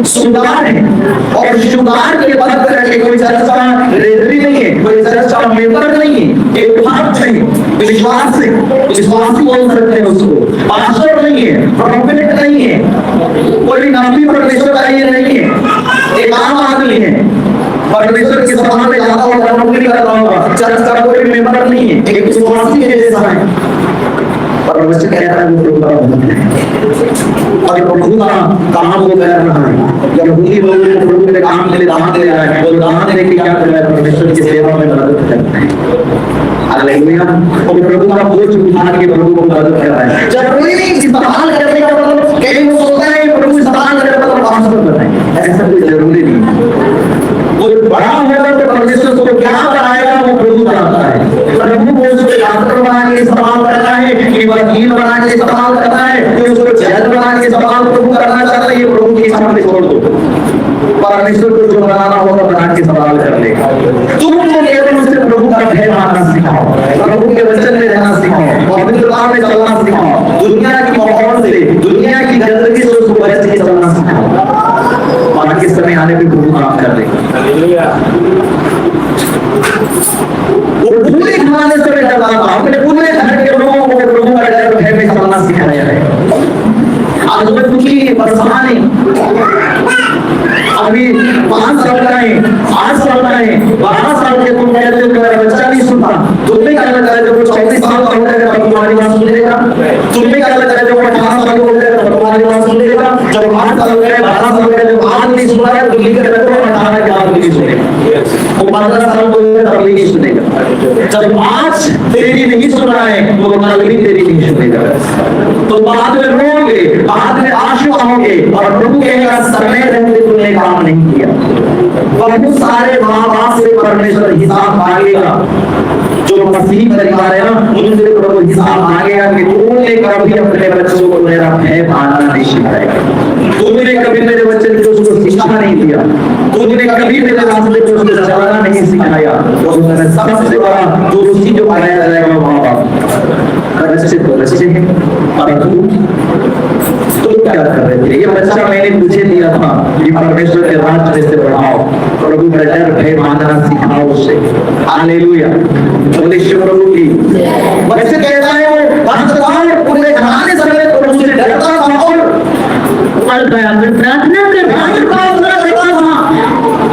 [SPEAKER 1] सुधार है, और सुधार के बाद कोई चर्चा रेजरी नहीं है, कोई चर्चा मेंबर नहीं है, एक बात है, विश्वास है, विश्वासी बोल सकते हैं उसको। पास्टर नहीं है, प्रोफेट नहीं है, कोई नामी परमेश्वर का ये नहीं है, एक आम आदमी है, परमेश्वर के सभा में जाता होगा, नौकरी कर रहा होगा, चर्च का कोई मेंबर नहीं है, एक विश्वासी है जैसा है। परमेश्वर कहता है वो प्रभु का भक्त है और प्रभु का काम वो कर रहा है। यहूदी लोग प्रभु के काम के लिए दान दे रहा है, वो दान दे के क्या कर रहा है? परमेश्वर की सेवा में मदद कर रहा है। हालेलुया, और प्रभु का बोझ उठा के प्रभु को मदद कर रहा है। जरूरी नहीं इस्तेमाल करने का मतलब कहीं वो सोचता है प्रभु इस्तेमाल करने का मतलब पास्टर बनाए, ऐसा कोई जरूरी नहीं। वो बड़ा होगा तो परमेश्वर को क्या बनाएगा वो प्रभु जानता है। प्रभु को उसको डॉक्टर बना के इस्तेमाल करना है, कि वकील बना के इस्तेमाल करना है, कि उसको जज बना के इस्तेमाल प्रभु करना चाहता है, ये प्रभु की इच्छा पे छोड़ दो। परमेश्वर को जो बनाना होगा बना के इस्तेमाल कर लेगा। तुम केवल उससे प्रभु का भय मानना सिखाओ, प्रभु के वचन में रहना सिखाओ, पवित्रता में चलना सिखाओ, दुनिया की माहौल से, दुनिया की गंदगी से उसको बच के चलना सिखाओ। बाकी समय आने पे प्रभु काम कर देगा। वो पूरे खाने से डरना, अपने पूरे घर के लोगों को प्रभु का डर भय में चलना सिखाया है। आज मैं दुखी परेशानी अभी 5 साल का है, 8 साल का है, 12 साल के तुम कहते हो मेरा बच्चा नहीं सुनता, तुम भी क्या लगता है जब 34 साल का हो जाएगा तब तुम्हारी बात सुन लेगा? तुम भी क्या लगता है जब 18 साल का हो जाएगा तब तुम्हारी बात सुन लेगा? जब 8 साल का है, 12 साल का है, जब आज नहीं सुना है तो लिख के रखो, 18 के बाद नहीं सुनेगा, वो 15 साल का होगा तब नहीं सुनेगा। जब आज तेरी नहीं सुन रहा है तो कल भी तेरी नहीं सुनेगा, तो बाद में रोगे, बाद में आंसू आओगे और प्रभु कहेगा समय रहते तुमने काम नहीं किया। बहुत सारे माँ बाप से परमेश्वर हिसाब मांगेगा, जो मसीह परिवार है ना उनसे प्रभु हिसाब मांगेगा कि तुमने कभी अपने बच्चों को मेरा भय मानना नहीं सिखाया, तुमने कभी मेरे बच्चे को उसको शिक्षा नहीं दिया, तुमने कभी मेरे रास्ते पर उसको चलाना नहीं सिखाया। तो उसमें सबसे बड़ा दोषी जो पाया जाएगा वो माँ बाप। बच्चे तो बच्चे हैं, और तुम क्या कर रहे थे? ये बच्चा मैंने तुझे दिया था कि परमेश्वर के राज्य में से बढ़ाओ, प्रभु का डर भय मानना सिखाओ उससे। हालेलुया, प्रभु की बच्चे कहता है वो पूरे घराने समय प्रभु से डरता था और
[SPEAKER 2] प्रार्थना करता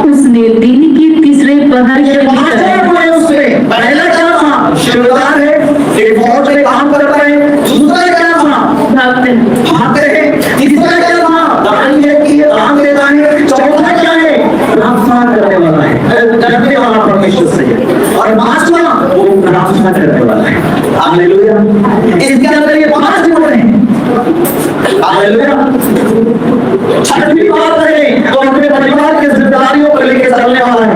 [SPEAKER 2] उसने दिन की तीसरे पहर
[SPEAKER 1] पहला क्या था? शिवदार है, एक फौज में काम करता है। दूसरा क्या था? भागते हैं। तीसरा क्या था? दान देता है। चौथा क्या है? प्रार्थना करने वाला है, डरने वाला परमेश्वर से है। और पांचवा वो प्रार्थना करने वाला है। हालेलुया, इसके अंदर ये 5 गुण हैं। हालेलुया, छठी बात है तो अपने परिवार की जिम्मेदारियों को लेकर चलने वाला है।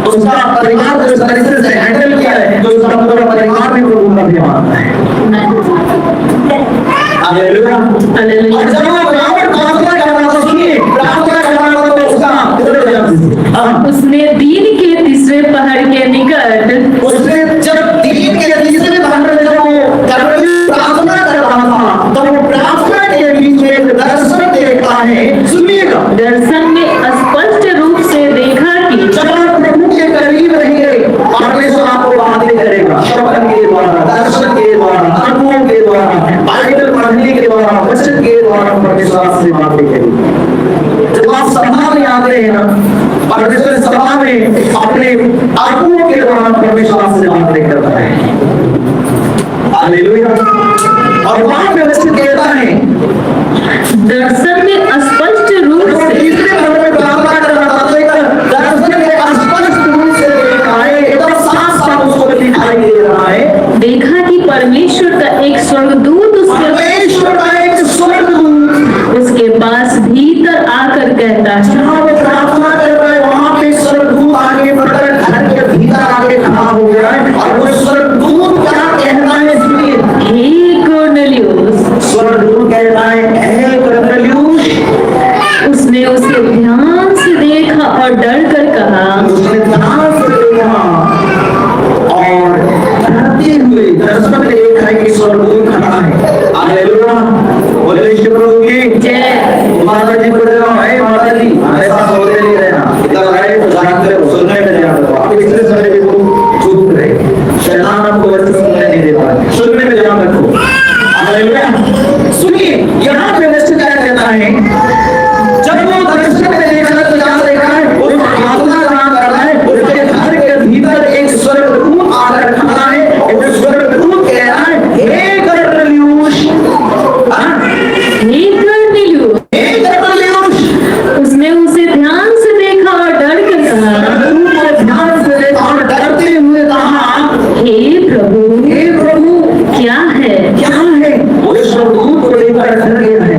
[SPEAKER 1] उसका परिवार जो तरीके से हैंडल किया है, तो उसका पूरा परिवार भी प्रभु का भी मानता है। Hallelujah, hallelujah. के द्वारा परमेश्वर से बातें करी। जब आप सभा में आते हैं ना, परमेश्वर सभा में अपने आत्माओं के द्वारा परमेश्वर से बातें करता है। हालेलुया। और वहां पे वैसे कहता है
[SPEAKER 2] दर्शन में स्पष्ट रूप से
[SPEAKER 1] तीसरे भाग में प्रार्थना कर रहा था, दर्शन में स्पष्ट रूप से देखा है, एकदम साफ साफ उसको दिखाई दे रहा है,
[SPEAKER 2] देखा कि परमेश्वर का एक स्वर्गदूत
[SPEAKER 1] परमेश्वर का एक स्वर्गदूत
[SPEAKER 2] उसके पास भीतर आकर कहता है।
[SPEAKER 1] जहाँ वो प्रार्थना कर रहा है वहां पे स्वर्गदूत आगे बढ़कर घर के भीतर आके खड़ा हो गया है। और वो स्वर्गदूत क्या कहता है सुनिए,
[SPEAKER 2] हे कोर्नेलियुस,
[SPEAKER 1] स्वर्गदूत कहता है हे कोर्नेलियुस।
[SPEAKER 2] उसने उसे ध्यान से देखा और डर कर कहा,
[SPEAKER 1] उसने ध्यान से देखा और डरते हुए दर्शन में देखा है कि स्वर्गदूत खड़ा है। हालेलुया। बोले यीशु प्रभु की
[SPEAKER 2] जय।
[SPEAKER 1] माता जी बोल रहा है, माता जी हमेशा बोलते नहीं रहना, इतना लड़ाई तो जानते हो, सुनने में ध्यान रखो। आप पिछले समय भी चुप रहे, शैतान आपको वैसे सुनने नहीं देता, सुनने में ध्यान रखो। हालेलुया। सुनिए यहाँ पे वैसे क्या कहता है, जब वो दर्शन में देखा तो क्या देखा है, वो प्रार्थना कर रहा है, उसके घर के भीतर एक स्वर्गदूत आकर खड़ा है और वो स्वर्गदूत कह रहा है हे कोर्नेलियुस।
[SPEAKER 2] हे कोर्नेलियुस, उसने उसे ध्यान से देखा और डर कर कहा,
[SPEAKER 1] ध्यान से देखा और डरते हुए कहा
[SPEAKER 2] हे प्रभु क्या है?
[SPEAKER 1] क्या है? वो स्वर्गदूत को लेकर डर गया है।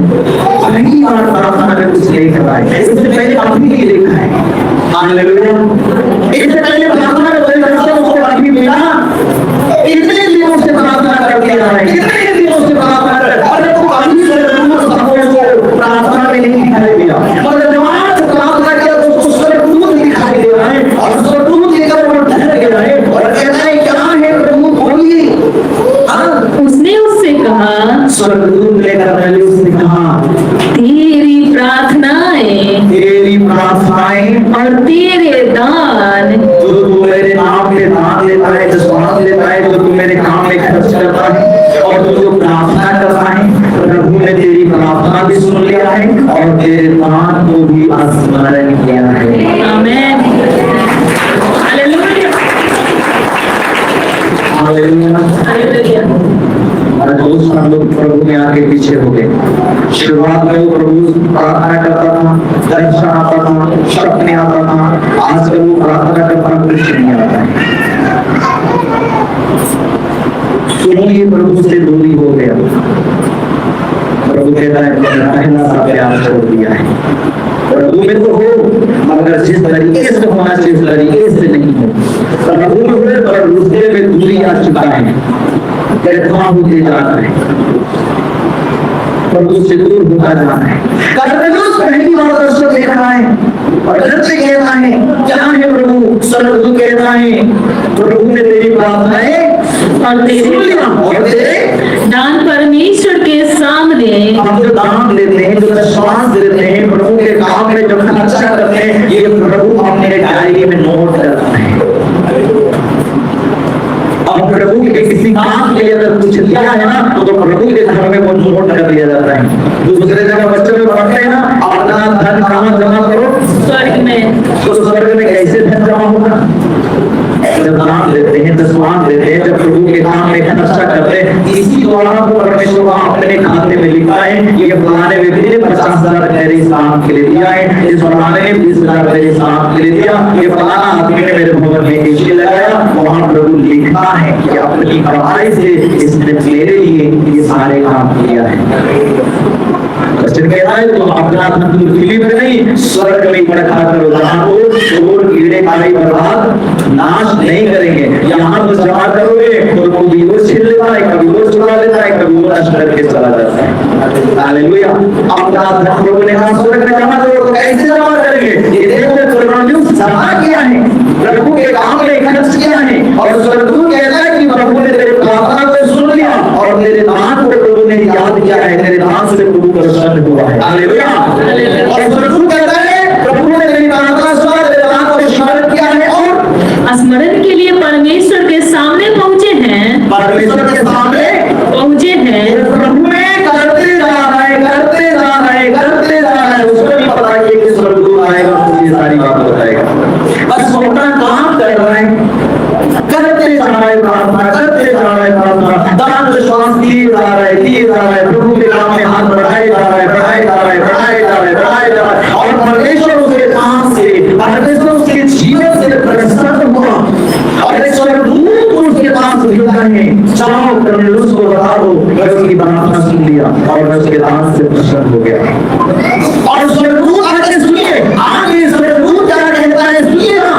[SPEAKER 1] पहली बार प्रार्थना में कुछ लेकर आए, इससे पहले अभी नहीं देखा है। हालेलुया। इससे पहले प्रार्थना में कोई रास्ता उसको अभी मिला, इतने दिनों से प्रार्थना करके आ रहे हैं, इतने दिनों से प्रार्थना कर, और तो अभी से उसको प्रार्थना में नहीं दिखाई दिया, मगर जब आज प्रार्थना किया तो उसको स्वर्गदूत दिखाई दे रहा है और स्वर्गदूत लेकर वो डर गया है और कहता है क्या है प्रभु बोलिए।
[SPEAKER 2] उसने उससे कहा,
[SPEAKER 1] स्वर्गदूत लेकर पहले उसने कहा
[SPEAKER 2] तेरी प्रार्थनाएं और तेरे दान
[SPEAKER 1] जो तू मेरे नाम पे दान लेता है, जो स्वाद लेता है, जो तू मेरे काम में खर्च करता है और तू जो प्रार्थना करता है, प्रभु ने तेरी प्रार्थना भी सुन लिया है और तेरे दान को भी स्मरण किया है।
[SPEAKER 2] आमेन। हालेलुया। हालेलुया।
[SPEAKER 1] और दोस्त हम लोग प्रभु में आके पीछे हो गए। शुरुआत में वो प्रभु प्रार्थना करता था, दर्शन आता था, सपने आता था, आजकल वो प्रार्थना करता दृश्य नहीं आता है। सुनिए प्रभु से दूरी हो गया। प्रभु कहता है पहला सा प्यार छोड़ दिया है। प्रभु में तो हो मगर जिस तरीके से होना चाहिए उस तरीके से नहीं हो। प्रभु में हुए पर दूसरे में दूरी आ चुका है, व्यर्था होते जाना है, प्रभु से दूर होता जाना है। कोर्नेलियुस पहली बार दर्शन देख रहा है और डर से कहता है क्या है प्रभु? स्वर्गदूत कहता है प्रभु ने तेरी प्रार्थनाएं
[SPEAKER 2] और
[SPEAKER 1] तेरे
[SPEAKER 2] दान परमेश्वर के सामने
[SPEAKER 1] हम जो दान देते हैं, जो विश्वास देते हैं, प्रभु के काम में जो खर्चा करते हैं, ये प्रभु अपने डायरी में नोट करता है। अब प्रभु के किसी काम के लिए अगर कुछ दिया है ना तो प्रभु के घर में वो नोट कर दिया जाता है। दूसरे जगह बच्चे में पढ़ते हैं ना, अपना धन कहाँ जमा करो?
[SPEAKER 2] स्वर्ग में।
[SPEAKER 1] तो स्वर्ग में कैसे धन जमा होगा? जब दान देते हैं, दशवान देते हैं, जब प्रभु के काम में खर्चा करते हैं, इसी द्वारा वो परमेश्वर अपने खाते में लिखा है ये फलाने व्यक्ति ने 50,000 मेरे इस काम के लिए दिया है, इस फलाने ने 20,000 मेरे इस काम के लिए दिया, ये फलाना आदमी ने मेरे भवन में नीचे लगाया। वहां प्रभु लिखा है कि अपनी कमाई से इसने मेरे लिए ये सारे काम किया है। कहता है तो अपना धन पृथ्वी में नहीं स्वर्ग में इकट्ठा करो, जहाँ वो चोर कीड़े काई बर्बाद नाश नहीं करेंगे। यहाँ तो जमा करोगे तो कभी वो छीन लेता है, कभी वो चुरा लेता है, कभी वो नष्ट करके चला जाता है। हालेलुया। अपना धन प्रभु ने कहा स्वर्ग में जमा करो, तो कैसे जमा करेंगे? ये देखो कोर्नेलियुस जमा किया है, प्रभु के काम में खर्च किया है और स्वर्गदूत कहता है कि प्रभु ने तेरे प्रार्थना को सुन लिया और तेरे दान को प्रभु ने याद किया है, तेरे दान से प्रभु प्रसन्न हुआ है। हालेलुया। और स्वर्गदूत कहता है प्रभु ने तेरी प्रार्थना सुना, तेरे दान को स्मरण किया है और
[SPEAKER 2] स्मरण के लिए परमेश्वर के सामने पहुंचे हैं,
[SPEAKER 1] परमेश्वर के सामने
[SPEAKER 2] पहुंचे हैं।
[SPEAKER 1] प्रभु ने करते जा रहा है, प्रार्थना करते जा रहे प्रार्थना, दान विश्वास दिए जा रहे प्रभु के नाम में हाथ बढ़ाए जा रहे और परमेश्वर उसके पास से, परमेश्वर उसके जीवन से प्रसन्न हुआ और एक स्वर्गदूत उसके पास भेजा है, जाओ कर्नेलियुस को बता दो, मैं उसकी प्रार्थना सुन लिया और मैं उसके दान से प्रसन्न हो गया। और स्वर्गदूत आगे सुनिए, आगे स्वर्गदूत क्या कहता है सुनिए ना।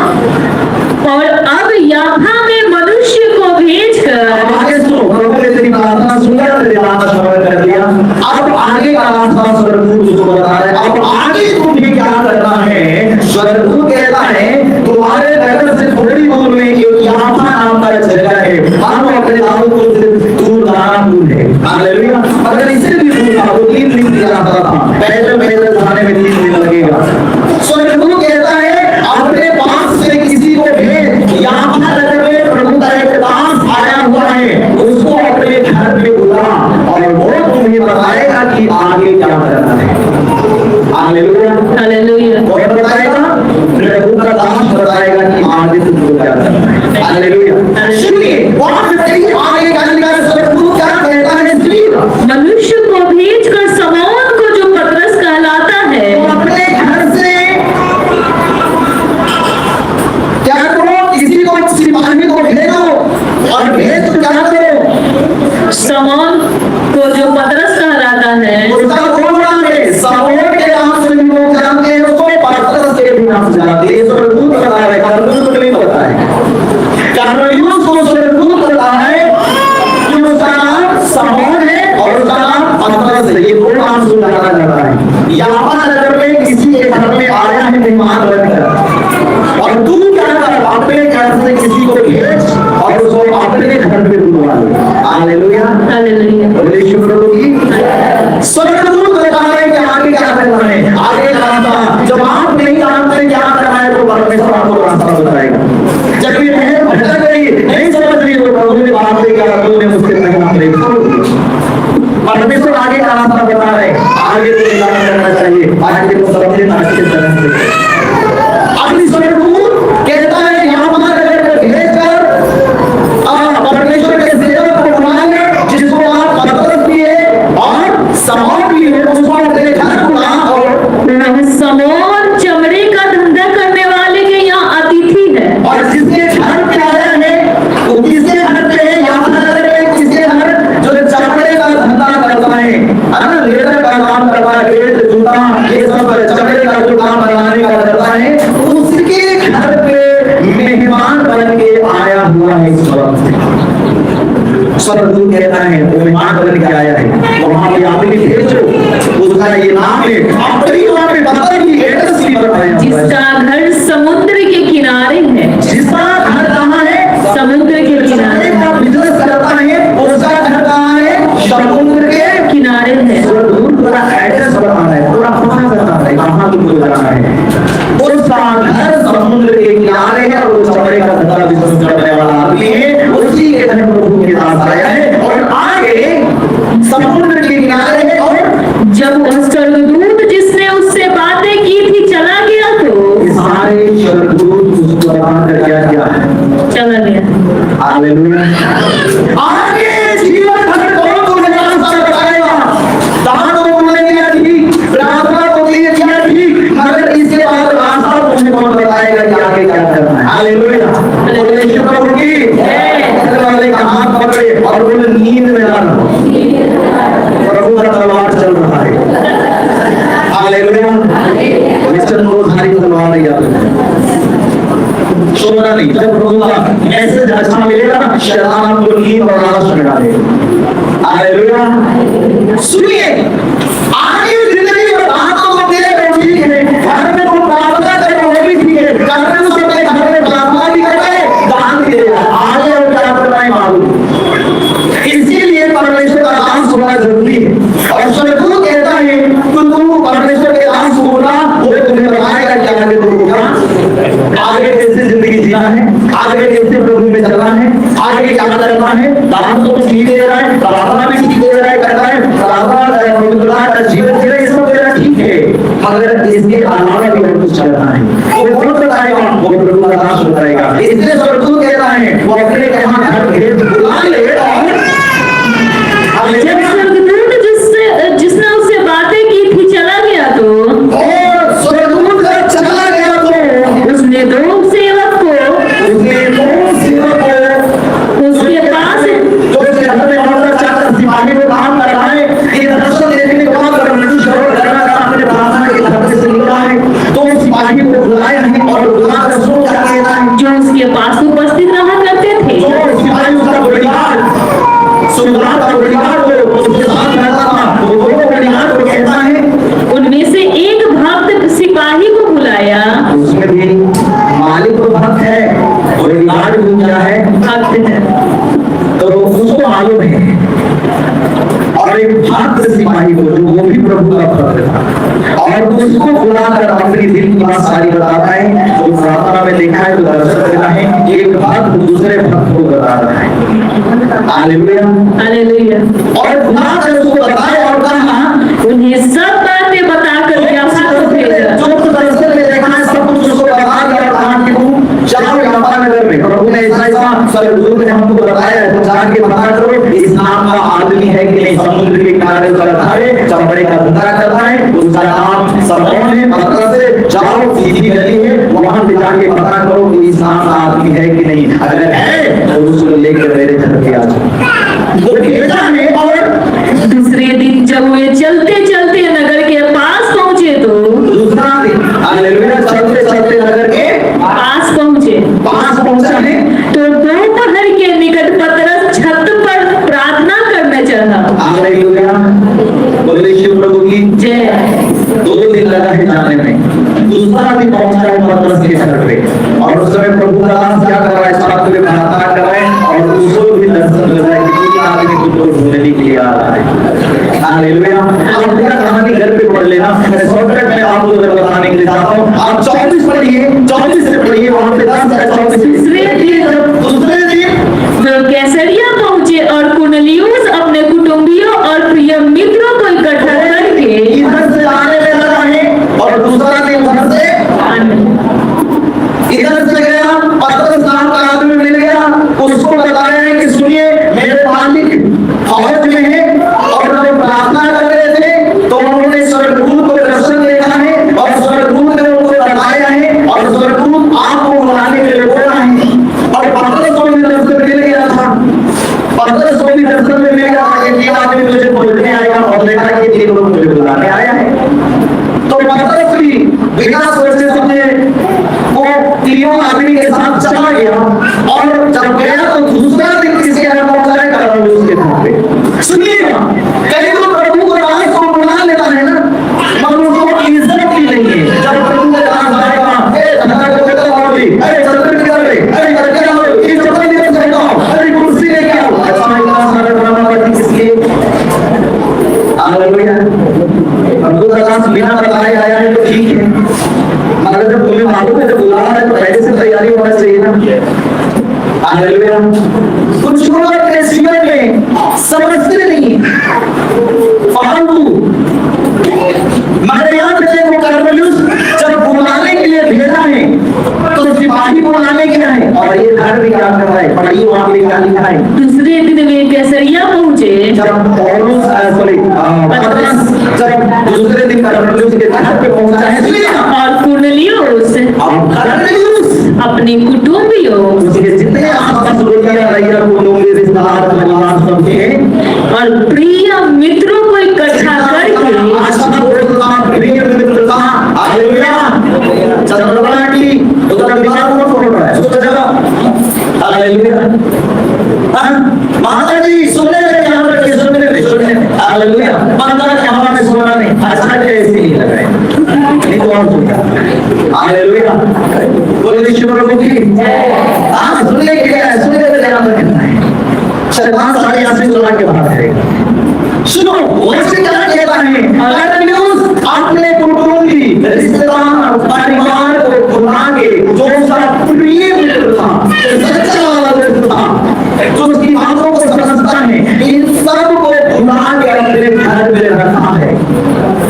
[SPEAKER 2] और अब याफा में मनुष्य को भेजकर,
[SPEAKER 1] आगे सुनो, प्रभु ने तेरी प्रार्थना सुनकर तेरी प्रार्थना श्रवण कर लिया, अब आगे का रास्ता स्वर्गदूत उसको बता रहा है। अब आगे तुम्हें क्या करना है? स्वर्गदूत कहता है तुम्हारे नगर से थोड़ी दूर में एक याफा नाम का जगह है, मानो अपने नाम को दूर जाना दूर है। हालेलुया। अगर इसे भी दूर था तो 3 दिन दिया जाता था, पैदल जाने में 3 दिन लगेगा। स्वर्गदूत कहता है अपने पास से किसी को भेज, याफा नगर में प्रभु का एक दास आया हुआ है, उसको अपने घर में बुला और वो तुम्हें बताएगा कि आगे क्या करना है। हालेलुया।
[SPEAKER 2] हालेलुया।
[SPEAKER 1] कौन बताएगा? प्रभु का दास बताएगा कि आगे तुमको क्या करना है। हालेलुया। सुनिए, वहां से देखिए आगे का स्वर्गदूत क्या कहता है सुनिए।
[SPEAKER 2] मनुष्य को भेजकर समौन को जो पतरस कहलाता है,
[SPEAKER 1] तो अपने घर से क्या करो? किसी को सिपाही को भेजो और भेज तो क्या करो?
[SPEAKER 2] समौन को जो पतरस कहलाता है,
[SPEAKER 1] उसका कौन नाम है? समौन के नाम से भी लोग जानते हैं उसको, पतरस के भी नाम से जानते हैं। ये स्वर्गदूत बता है, कर्नेलियुस को नहीं पता है। कर्नेलियुस को स्वर्गदूत बता है कि उसका नाम समौन है और उसका नाम पतरस है। ये 2 नाम से जाना जाता है। याफा नगर में किसी के घर में आया है मेहमान बनकर, और तू क्या कर? अपने घर से किसी को भेज और उसको अपने घर पे बुलवा ले। हालेलुया।
[SPEAKER 2] हालेलुया।
[SPEAKER 1] यीशु प्रभु की। स्वर्गदूत बता रहे हैं कि आगे क्या करना है, आगे का रास्ता। जब आप नहीं जानते क्या करना है तो परमेश्वर आपको रास्ता बताएगा। जब ये बहन भटक रही नहीं समझ रही तो प्रभु ने बात नहीं कहा, तूने मुझसे कहना नहीं परमेश्वर आगे का रास्ता बता रहे, आगे तो क्या करना चाहिए, आगे को समझना अच्छी तरह से। अगली स्वर्गदूत कहता है यहाँ भेजकर परमेश्वर के सेवक को बुलाएंगे, जिसको आप पतरस भी है और समौन भी है, उसको अपने घर बुला। और
[SPEAKER 2] समौन चमड़े का धंधा करने वाले के यहाँ अतिथि है,
[SPEAKER 1] और जिसके घर पे आया है वो किसके घर पे है? यहाँ पर किसके घर? जो चमड़े का धंधा करता है ना, लेदर का काम करता है, पेट जूता ये सब चमड़े का जो काम बनाने का करता है, उसके घर पे मेहमान बन के आया हुआ है। इस वक्त स्वर्गदूत कहता है वो मेहमान बन के आया है, वहां पे आदमी भेजो, उसका ये नाम है, अपनी वहां पे बता की एड्रेस भी बताया,
[SPEAKER 2] जिसका घर समुद्र के किनारे है।
[SPEAKER 1] जिसका घर कहाँ है?
[SPEAKER 2] समुद्र के किनारे
[SPEAKER 1] का बिजनेस करता है, उसका घर कहाँ है? समुद्र के
[SPEAKER 2] किनारे है।
[SPEAKER 1] स्वर्गदूत पूरा एड्रेस बताना है, पूरा पता बताना है कहाँ तुमको जाना है। उसका घर समुद्र के किनारे है और वो चमड़े का धंधा बिजनेस करने वाला आदमी है, उसी के घर प्रभु के पास आया है और आगे समुद्र के किनारे है। और
[SPEAKER 2] जब वह स्वर्गदूत जिसने उससे बातें की थी चला गया तो
[SPEAKER 1] सारे स्वर्गदूत उसको बताकर क्या किया?
[SPEAKER 2] चला गया।
[SPEAKER 1] हालेलुया। आगे जीवन भर कौन तुम्हें रास्ता बताएगा? दान तो तुमने दिया ठीक, प्रार्थना तो दिया ठीक, मगर इसके बाद रास्ता तुम्हें कौन बताएगा कि आगे क्या करना है? हालेलुया। यीशु प्रभु की वाले का हाथ पकड़े और बोले नींद में ना रहो, प्रभु का तलवार चल रहा है। हालेलुया। मिस्टर रोजहारी तलवार नहीं जाती, सोना नहीं। जब प्रभु का मैसेज अच्छा मिलेगा शैतान आपको नींद और आलस में डालेगा। हालेलुया। सुनिए, आगे जिंदगी में बातों को मिलेगा ठीक है, घर में तो प्रार्थना करेगा वो भी ठीक है, घर में तो अपने घर में प्रार्थना भी करेगा, दान भी देगा, आगे और क्या करना है मालूम। इसीलिए परमेश्वर का दास होना जरूरी है। और स्वर्गदूत कहता है तू परमेश्वर के दास होना, वो तुम्हें बताएगा कि आगे तुमको क्या, आगे कैसे जिंदगी जीना है, आगे कैसे प्रभु में चलना है, आगे क्या करना है। दान तो ठीक दे रहा है, प्रार्थना भी ठीक दे रहा है, करता है प्रार्थना जीवन जीना ये सब तेरा ठीक है, मगर इसके अलावा भी कुछ चलना है। वो कौन बताएगा? वो प्रभु का दास बताएगा। इसलिए स्वर्गदूत कहता है वो अपने यहाँ घर सिपाही को काम कर रहा है, ये दर्शन देखने के बाद अगर मनुष्य अपने प्रार्थना के धरती से निकला है तो उस सिपाही को बुलाया है और बुलाकर उसको क्या कहता है,
[SPEAKER 2] जो उसके पास उपस्थित रहा करते थे,
[SPEAKER 1] जो सिपाही उसका बॉडीगार्ड, सुल्तान का बॉडीगार्ड वो उसके साथ रहता था, वो दोनों बॉडीगार्ड को कहता है,
[SPEAKER 2] उनमें से एक भक्त सिपाही को बुलाया।
[SPEAKER 1] उसमें भी मालिक तो भक्त है, बॉडीगार्ड भी क्या है,
[SPEAKER 2] भक्त है,
[SPEAKER 1] तो उसको मालूम है। और एक भक्त सिपाही को जो वो भी प्रभु का भक्त था और उसको बुलाकर अपनी दिल की बात सारी बताता है, जो प्रार्थना में देखा है तो दर्शन देता है, एक भक्त दूसरे भक्त को बता रहा है। Hallelujah
[SPEAKER 2] hallelujah.
[SPEAKER 1] और बुलाकर उसको बताया और कहा,
[SPEAKER 2] उन्हें सब बातें बताकर व्यवस्था को भेजा।
[SPEAKER 1] जो कुछ दर्शन में देखा है सब कुछ उसको बता दिया और कहा कि तुम जाओ यहोवा नगर में, प्रभु ने ऐसा स्वर्गदूत ने हमको बताया है, तुम जाके पता करो इस नाम का आदमी है कि नहीं, समुद्र के किनारे चलता है, चमड़े का धंधा करता है, उसका नाम समौन है, पतरस से जाओ सीधी गली है, वहां से जाके पता करो कि इस नाम का आदमी है कि नहीं, अगर है तो उसको लेकर मेरे घर पे आ जाओ। वो भेजा है। और
[SPEAKER 2] दूसरे दिन जब वे चलते चलते नगर के पास पहुंचे तो
[SPEAKER 1] दूसरा दिन हालेलुया, चलते चलते नगर के
[SPEAKER 2] पास पहुंचा
[SPEAKER 1] है
[SPEAKER 2] तो दोपहर के निकट पतरस छत पर प्रार्थना करने चला।
[SPEAKER 1] हालेलुया, बोले शिव प्रभु की
[SPEAKER 2] जय।
[SPEAKER 1] 2 दिन लगा है जाने में, दूसरा दिन पहुंचा है पतरस के घर पे और उस समय प्रभु का दास क्या कर रहा है, साथ में प्रार्थना कर रहा है और उसको भी दर्शन मिल रहा है कि कोई आदमी को तो ढूंढने के लिए आ रहा है। हालेलुया। आप पूरा कहानी घर पे पढ़ लेना, मैं शॉर्टकट में आपको बताने के लिए चाहता हूं। आप 24 पढ़िए, 24 से पढ़िए, वहां पे 10-24
[SPEAKER 2] दूसरे दिन वे कैसरिया पहुंचे और कुरनेलियुस अपने कुटुंबियों और प्रिय मित्रों को इकट्ठा करके
[SPEAKER 1] इधर से आने में लगा है और दूसरा दिन उधर से इधर से गया, पतरस नाम का आदमी मिल गया, उसको बताया है कि सुनिए मेरे मालिक फौज में है और जब प्रार्थना कर रहे थे तो उन्होंने स्वर्गदूत को दर्शन देखा है और स्वर्गदूत ने उनको बताया है और स्वर्गदूत आपको बुलाने के लिए बोला है। और पतरस को भी दर्शन मिल गया था, पतरस को भी दर्शन में मिल गया था कि ये आदमी मुझे बोलने आएगा और देखा कि ये लोग मुझे बुलाने आया है। तो पतरस भी बिना सोचे समझे वो तीनों आदमी के साथ चला गया और जब गया तो दूसरा दिन किसके यहाँ पहुंचाएगा, उसके घर पे। सुनिएगा, कहीं तो प्रभु को राज को बुला लेता है ना, मगर उसको इज्जत भी नहीं है। जब प्रभु के राज आएगा, ए धंधा को लेकर आओ भी, अरे चलते निकल रहे, अरे करके आओ, ये चप्पल लेकर बैठो, अरे कुर्सी लेके आओ, अच्छा इतना सारा ड्रामा करती किसलिए? हालेलुया। प्रभु का दास बिना बताए आया है तो ठीक है, मगर जब तुम्हें मालूम है जब बुला रहा है तो पहले से तैयारी होना चाहिए ना। हालेलुया। कुछ लोग अपने जीवन में समझते नहीं, फालतू। मगर याद रखें वो कुरनेलियुस जब बुलाने के लिए भेजा है तो सिपाही बुलाने के लिए है और ये घर भी क्या कर रहा है, पढ़ाई वहां पे क्या लिखा है।
[SPEAKER 2] दूसरे दिन वे कैसरिया पहुंचे
[SPEAKER 1] जब पतरस जब दूसरे दिन कुरनेलियुस के घर पे पहुंचा है
[SPEAKER 2] और कुरनेलियुस अपने कुटुंबियों
[SPEAKER 1] उसके जितने आसपास लोगिया रैया कुटुंबी रिश्तेदार परिवार सब थे
[SPEAKER 2] और प्रिय मित्रों को इकट्ठा करके
[SPEAKER 1] आशा बोलता प्रिय मित्रता हालेलुया चंद्रबाटी उधर दीवार को फोड़ रहा है उसका जगह हालेलुया। माता जी सुनने लगे यहाँ पर सुनने हालेलुया। मंदिर के हवा में सोना नहीं, अच्छा कैसे नहीं लग रहा है, नहीं तो और सुनता हालेलुया। बोले शिव प्रभु की हाँ सुनने के लिए सुनने के लिए यहाँ पर कितना है, शैतान सारे यहाँ से चुरा के बाहर करेगा। सुनो वैसे क्या कहता है, अगर न्यूज़ अपने कुटुंबी रिश्तेदार परिवार को बुला के जो उसका प्रिय मित्र था, सच्चा वाला मित्र था, जो उसकी बातों को समझता है, इन सब को बुला के अपने घर में रखा है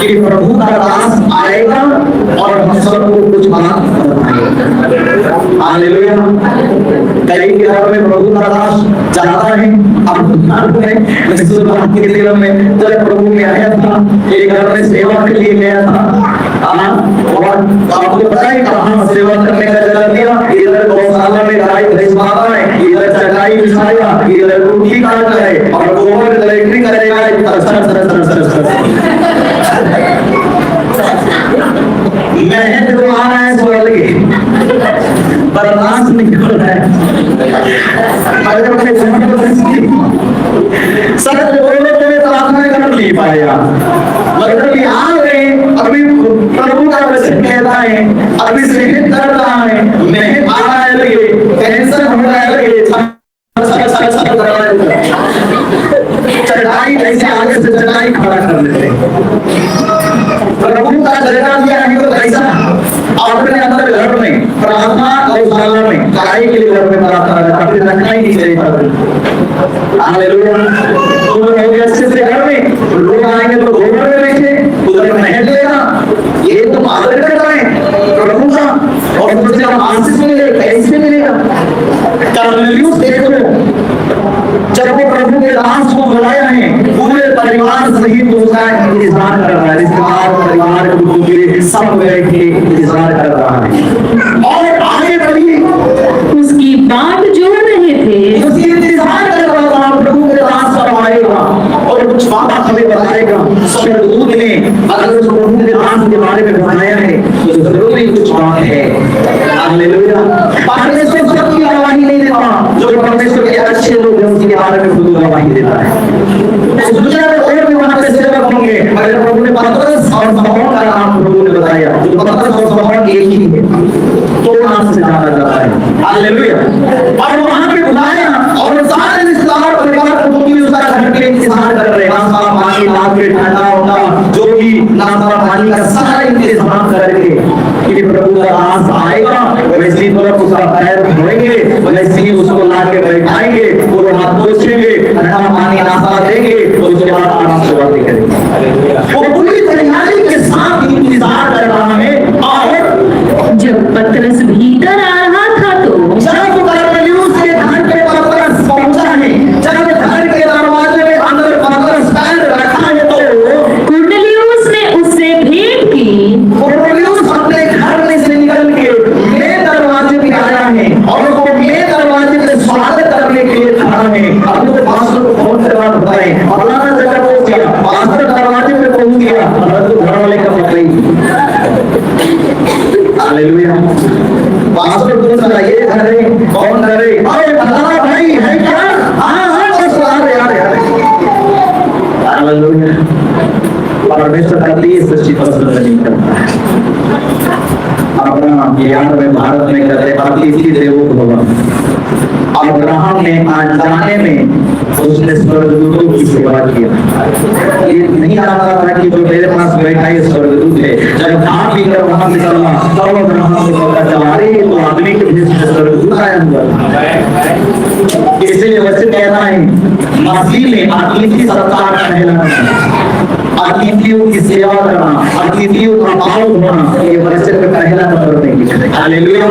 [SPEAKER 1] कि प्रभु का दास आएगा और हम सबको कुछ बात बताएगा। हालेलुया। कई घर में प्रभु का दास जाता है, अब मैं शुरुआत के दिनों में जब प्रभु में आया था, एक घर में सेवा के लिए गया था और आपको पता है कहाँ सेवा करने का जगह दिया, इधर गौशाला में गाय भैंस मारा है, इधर चटाई बिछाया, इधर रोटी काट रहे और गोबर कलेक्ट्री करे महक जो आ रहा है स्वर्ग के बर्दाश्त नहीं हो रहा है। अगर अपने जबरदस्ती सच बोलो तो मैं प्रार्थना कर नहीं पाएगा। मतलब यहाँ गए अभी प्रभु का वचन कहता है, अभी सहन कर रहा है, महक आ रहा है लगे, कैंसर हो रहा है लगे, चटाई ऐसे आगे से चटाई खड़ा कर लेते प्रभु का जगह दिया है तो कैसा अपने अंदर घर में प्रार्थना गौशाला में गाय के लिए घर में प्रार्थना कभी रखना ही नहीं चाहिए। हालेलुया। तुम लोग अच्छे से घर में लोग आएंगे तो गोबर में बैठे उधर महल लेगा, ये तुम आदर कर रहे हैं प्रभु का और तुमसे हम आशीष मिलेगा, कैसे मिलेगा? कर्नेलियुस देखो जब वो प्रभु के दास को बुलाया है पूरे परिवार सहित उसका इंतजार कर रहा है, रिश्तेदार परिवार के सब बैठे इंतजार कर रहा है और आगे बढ़िए
[SPEAKER 2] उसकी बाट जोड़ रहे थे।
[SPEAKER 1] उसकी इंतजार कर रहा था प्रभु के दास कब आएगा और कुछ बात हमें बताएगा। स्वर्गदूत ने अगर उस प्रभु के दास के बारे में बताया है तो जरूर ही कुछ बात है। हालेलुया। परमेश्वर सबकी गवाही नहीं देता, जो परमेश्वर के अच्छे लोग हैं उसके बारे में खुद गवाही देता है। इस दुनिया में और भी वहां पे सेवक होंगे, अगर प्रभु ने पतरस और समौन का नाम प्रभु ने बताया तो पतरस और समौन एक ही है, तो नाम से जाना जाता है। हालेलुया। और वहां पे बुलाया और सारे रिश्तेदार परिवार प्रभु की उसका घर के इंतजार कर रहे हैं, नाश्ता पानी रात में ठंडा होगा जो भी नाश्ता पानी का सारा इंतजाम करके कि प्रभु का दास आएगा, वैसी तरफ उसका पैर धोएंगे, वैसे ही उसको ला के बैठाएंगे, वो हाथ पोछेंगे, ठंडा पानी नाश्ता देंगे और उसके बाद आराम से बातें करेंगे। वो पूरी तैयारी के साथ इंतजार कर रहा है। और
[SPEAKER 2] जब पतरस भीतर आ रहा था तो
[SPEAKER 1] जब कर्नेलियुस के घर पे पतरस पहुंचा है, जब घर के दरवाजे में अंदर पतरस पैर रखा है तो
[SPEAKER 2] कुरनेलियुस ने उससे भेंट की।
[SPEAKER 1] कुरनेलियुस अपने घर में से निकल के मेन दरवाजे पे आया है और वो मेन दरवाजे पे स्वागत करने के लिए खड़ा है। अब तो पास्टर को फोन करवा होता है, फलाना जगह पहुंच गया, पास्टर दरवाजे पे पहुंच गया, और तो घर वाले का पता ही। हालेलुया। पास्टर पूछ रहा है ये घर है, कौन घर है? अरे फलाना भाई है क्या? हाँ हाँ बस आ रहे आ रहे। हालेलुया। परमेश्वर का तेज सच्ची पसंद नहीं करता है। अपना ज्ञान में भारत में करते अतिथि देवो भव। अब्राहम ने अनजाने में उसने स्वर्गदूतों की सेवा किया। ये नहीं जानता था कि जो मेरे पास बैठा है स्वर्गदूत है। जब खा पी कर वहां से चला तब अब्राहम को पता चला अरे ये तो आदमी के भेष में स्वर्गदूत आया हुआ। इसलिए वचन कहना है मसीह में अतिथि सत्कार कहलाना, अतिथियों की सेवा करना, अतिथियों का भाव होना, ये वचन में पहला नंबर देंगे। हालेलुया।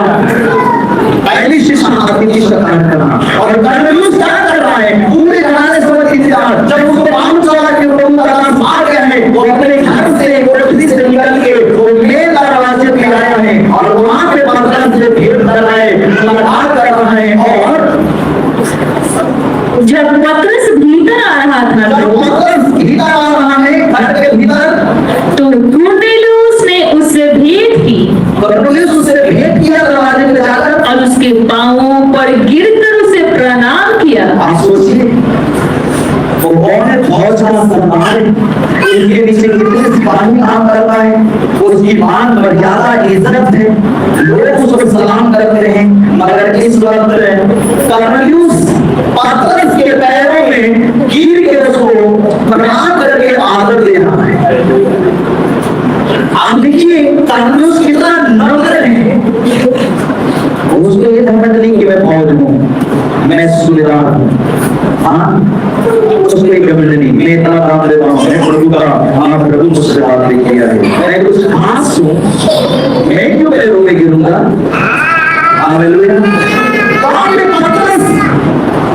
[SPEAKER 1] पहली शिक्षा अतिथि सत्कार करना। और कर्नेलियुस क्या कर रहा है? पूरे घराने से इंतजार। जब उसको मालूम चला कि प्रभु का दास आ गया है, वो अपने घर से कोठरी से निकल के वो मेन दरवाजे पे आया है और वहां पे पतरस से भेंट कर रहा है, मुलाकात कर रहा है। और
[SPEAKER 2] जब पतरस भीतर आ रहा था
[SPEAKER 1] घर के भीतर
[SPEAKER 2] तो कुरनेलियुस ने उससे भेंट की।
[SPEAKER 1] कुरनेलियुस उससे भेंट किया दरवाजे पे जाकर
[SPEAKER 2] और उसके पांवों पर गिरकर उसे प्रणाम किया।
[SPEAKER 1] आप सोचिए वो कौन है? बहुत सारा सम्मान, इसके नीचे कितने सिपाही काम कर रहा है, उसकी मान मर्यादा इज्जत है, लोग उसको सलाम करते हैं। मगर इस वक्त कर्नेलियुस पतरस के पैरों में गिर के उसको प्रणाम करके आदर दे रहा है। आप देखिए कर्नेलियुस कितना नम्र है। उसको ये समझ नहीं कि मैं फौज हूँ, मैं सूबेदार हूँ। उसको एक घमंड नहीं, मैं इतना काम देता हूँ, मैं प्रभु का, हाँ प्रभु मुझसे बात नहीं किया है, मैं कुछ खास हूँ, मैं क्यों पैरों में गिरूंगा? हालेलुया। पतरस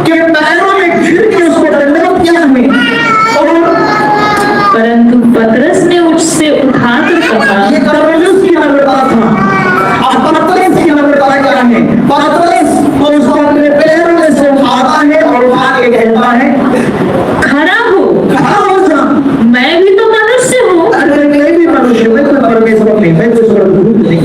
[SPEAKER 1] के पैरों में गिर के उसको दंडवत किया हमें।
[SPEAKER 2] परंतु पतरस ने उससे उठाकर कहा,
[SPEAKER 1] ये कर्नेलियुस की नम्रता था। अब पतरस की नम्रता क्या है? पतरस तो उसको अपने पैरों में से उठाता है और उठा के कहता है
[SPEAKER 2] खड़ा हो।
[SPEAKER 1] खड़ा हो जा। परमेश्वर नहीं, मैं तो स्वर्गदूत नहीं,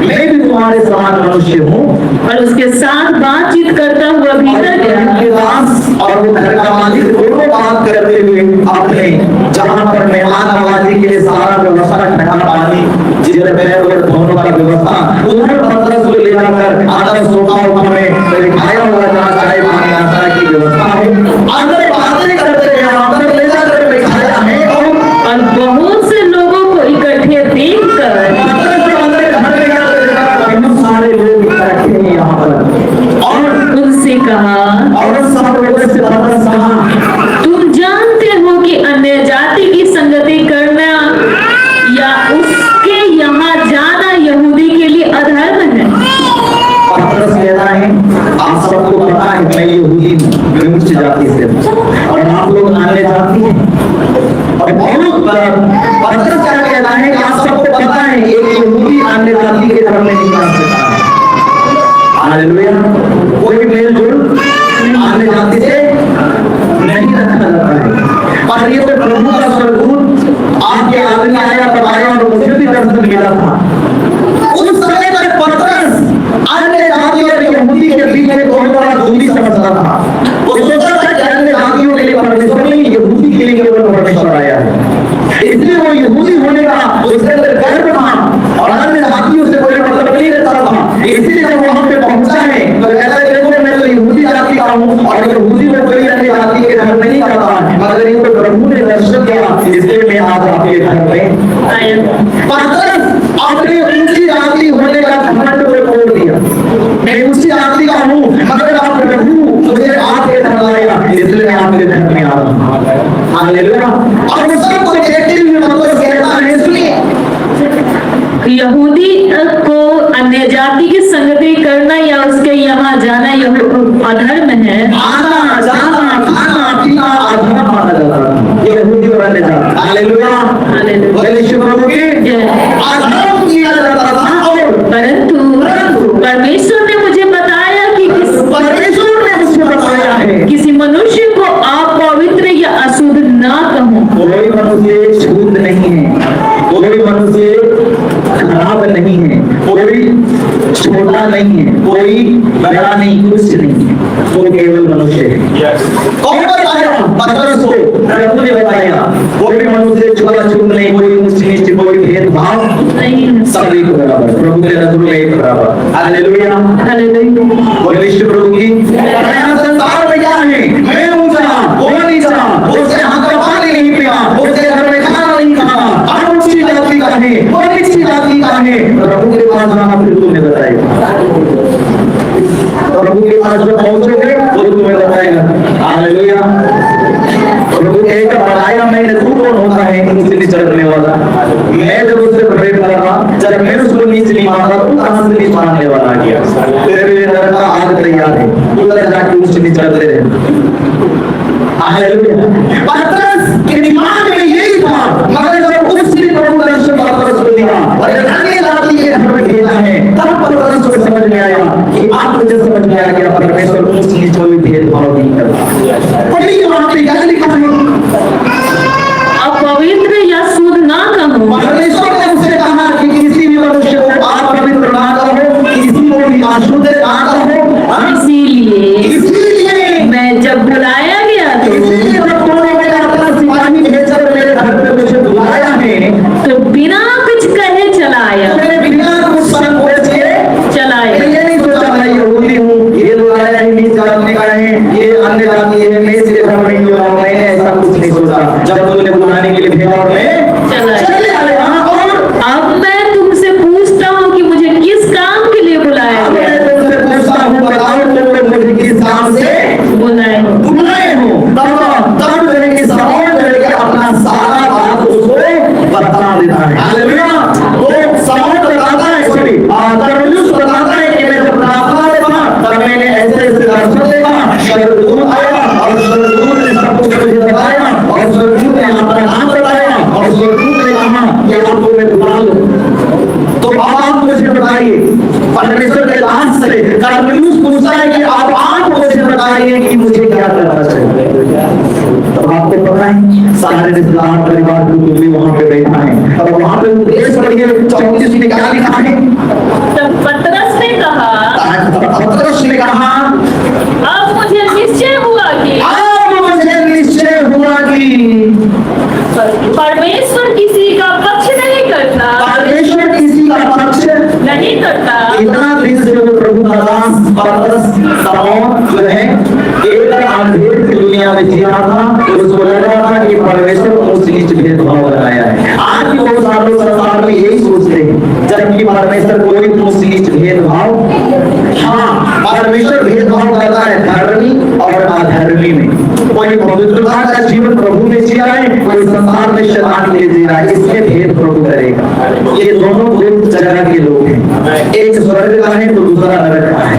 [SPEAKER 1] मैं भी तुम्हारे समान मनुष्य हूँ।
[SPEAKER 2] और उसके साथ बातचीत करता हुआ भीतर गया।
[SPEAKER 1] दास और वो घर का मालिक दोनों बात करते हुए अपने जहाँ पर मेहमान नवाजी के लिए सारा व्यवस्था, ठंडा पानी, जिधर पैर और धोने का व्यवस्था, उधर पतरस को ले जाकर आधा सोफा में खाया हुआ जहाँ चाय पानी नाश्ता की व्यवस्था है, अंदर बातें करते हैं, अंदर ले जाकर बिठाया है।
[SPEAKER 2] और बहुत से लोगों को इकट्ठे देखकर
[SPEAKER 1] सारे लोग इकट्ठे हैं यहाँ पर,
[SPEAKER 2] और उनसे कहा,
[SPEAKER 1] और सब लोगों से पतरस कहा,
[SPEAKER 2] तुम जानते हो कि अन्य जाति की संगति करना या उसके यहाँ जाना यहूदी के लिए अधर्म है।
[SPEAKER 1] पतरस कहता है, आप सबको पता है मैं यहूदी हूँ, मैं उच्च जाति से हूँ, और आप लोग अन्य जाति हैं। और बहुत पतरस क्या कहता है कि आप सबको पता है एक यहूदी अन्य जाति के धर्म में नहीं आ सकता है। हालेलुया। कोई मेल जोल अन्य जाति से नहीं रखा जाता है। पर ये तो प्रभु का स्वरूप आपके आदमी आया, बताया, और मुझे भी दर्शन मिला था। उस समय तक पतरस अन्य जाति और यहूदी के बीच में बहुत बड़ा दूरी समझता था। वो सोचता था कि अन्य जातियों के लिए परमेश्वर नहीं, यहूदी के लिए केवल परमेश्वर आया है। इसलिए वो यहूदी होने का उसके अंदर गर्व था, और अन्य जातियों से कोई मतलब नहीं रहता था। इसलिए जब वहां पे पहुंचा है तो कहता है देखो मैं तो यहूदी जाति का हूँ, और यहूदी में कोई अन्य जाति के धर्म में नहीं करता है, मगर ये तो प्रभु ने दर्शन किया, इसलिए मैं आज आपके घर में आया। पतरस अपनी ऊंची जाति होने का घमंड को तोड़ दिया, मैं ऊंची जाति का हूँ, मगर आप प्रभु मुझे आपके घर लाया, इसलिए मैं आपके घर में आ रहा हूँ। हालेलुया। और उस सबको देखते हुए पतरस कहता है, सुनिए,
[SPEAKER 2] यहूदी को अन्य जाति की संगति करना या उसके यहाँ जाना यह अधर्म है।
[SPEAKER 1] आना जाना खाना पीना अधर्म माना जाता है यहूदी और अन्य जाति। हालेलुया।
[SPEAKER 2] हालेलुया।
[SPEAKER 1] यीशु प्रभु की अधर्म किया जाता था। और
[SPEAKER 2] परंतु परमेश्वर ने मुझे बताया कि
[SPEAKER 1] परमेश्वर ने मुझे बताया है
[SPEAKER 2] किसी मनुष्य को अपवित्र या अशुद्ध ना कहो।
[SPEAKER 1] कोई मनुष्य छूत नहीं है, कोई मनुष्य खराब नहीं है, कोई छोटा नहीं है, कोई बड़ा नहीं, कुछ नहीं है, वो केवल मनुष्य है। कौन बताया? पतरस को प्रभु ने बताया। कोई मनुष्य छोटा छूत नहीं, कोई ऊंच नीच, कोई भेदभाव
[SPEAKER 2] नहीं,
[SPEAKER 1] सभी को बराबर, प्रभु के नजरों में एक बराबर। हालेलुया।
[SPEAKER 2] हालेलुया।
[SPEAKER 1] बोले यीशु प्रभु की। संसार में क्या है? मैं ऊंचा, वो नीचा, उसके हाथ का पानी नहीं पिया, उसके घर में खाना नहीं खाया, हम ऊंची जाति का है, वो नीची जाति का है। प्रभु के पास जाना फिर तुम्हें बताएगा, प्रभु के पास जब पहुंचोगे वो तुम्हें बताएगा। हालेलुया। प्रभु एक बताया मैंने, तू कौन होता है नीचे नीचे करने वाला? मैं जब उससे प्रेम कर रहा, जब मैं उसको नीचे नहीं मारता, तू कहां से नीचे मारने वाला आ गया? तेरे लिए नरक का आग तैयार है, तू उधर जाके नीचे नीचे करते रहे। हालेलुया। पतरस के दिमाग में यही था, मगर जब उस दिन प्रभु ने दर्शन पतरस को दिया और अन्य जाति के घर में भेजा है, तब पतरस को समझ में आया कि आप मुझे समझ में आ गया परमेश्वर उस चीज को भी भेदभाव नहीं करता। पढ़िए वहां पे क्या लिखा है?
[SPEAKER 2] अपवित्र या शुद्ध ना कहो।
[SPEAKER 1] परमेश्वर ने उससे कहा कि किसी भी मनुष्य को आप पवित्र ना कहो, किसी को भी अशुद्ध ना कहो।
[SPEAKER 2] इसीलिए मैं जब बुलाया गया तो बिना कुछ कहे चला आया।
[SPEAKER 1] बिना कुछ
[SPEAKER 2] चला आया।
[SPEAKER 1] ये नहीं सोचा मैं यहूदी हूँ, ये लोग आया है नीच जाति का है, ये अन्य जाति है, मैं इसलिए धर्म नहीं हो रहा हूँ, मैंने ऐसा कुछ नहीं सोचा। जब तुमने बुलाने के लिए भेजा और मैं चले आया। और
[SPEAKER 2] अब मैं तुमसे पूछता हूँ कि मुझे किस काम के लिए बुलाया गया?
[SPEAKER 1] मैं तुमसे पूछता हूँ, बताओ तुमने मुझे किस काम से
[SPEAKER 2] बुलाए हो?
[SPEAKER 1] बुलाए हो? तब मेरे सवाल करके अपना सारा बात उसको बता देता है। हालेलुया। वो सवाल बताता है, सॉरी तरनुस बताता है कि मैं जब प्रार्थना में था तब मैंने ऐसे ऐसे दर्शन देखा, स्वर्गदूत आया और स्वर्गदूत ने सब कुछ मुझे बताया, और स्वर्गदूत ने अपना नाम बताया, और स्वर्गदूत ने कहा कि आपको मैं बुला लूं। तो आप मुझे बताइए, परमेश्वर के दास से तरनुस पूछता है कि आप मुझे बताइए कि मुझे क्या करना चाहिए। तो आपको पता है सारे रिश्तेदार परिवार भी वहां पे बैठा है, और वहां पे उद्देश्य पढ़िए 34 में क्या लिखा है?
[SPEAKER 2] तब पतरस ने कहा,
[SPEAKER 1] पतरस ने कहा,
[SPEAKER 2] अब मुझे निश्चय हुआ कि परमेश्वर किसी का पक्ष नहीं करता,
[SPEAKER 1] परमेश्वर किसी का पक्ष
[SPEAKER 2] नहीं करता।
[SPEAKER 1] इतना दिन से वो प्रभु का दास पतरस सामौन जो है एक अंधेर की दुनिया में जी रहा था, तो उसको लग रहा था कि परमेश्वर उस नीच भेदभाव लगाया है। आज भी बहुत सारे लोग संसार में यही सोचते हैं, जबकि परमेश्वर कोई उस नीच भेदभाव, हाँ परमेश्वर भेदभाव करता है धर्मी और अधर्मी में। कोई पवित्रता का जीवन प्रभु में जिया है, कोई संसार में शैतान में जी रहा है, इसमें भेद प्रभु करेगा। ये दोनों दो जगह के लोग हैं, एक स्वर्ग का है तो दूसरा नरक का है।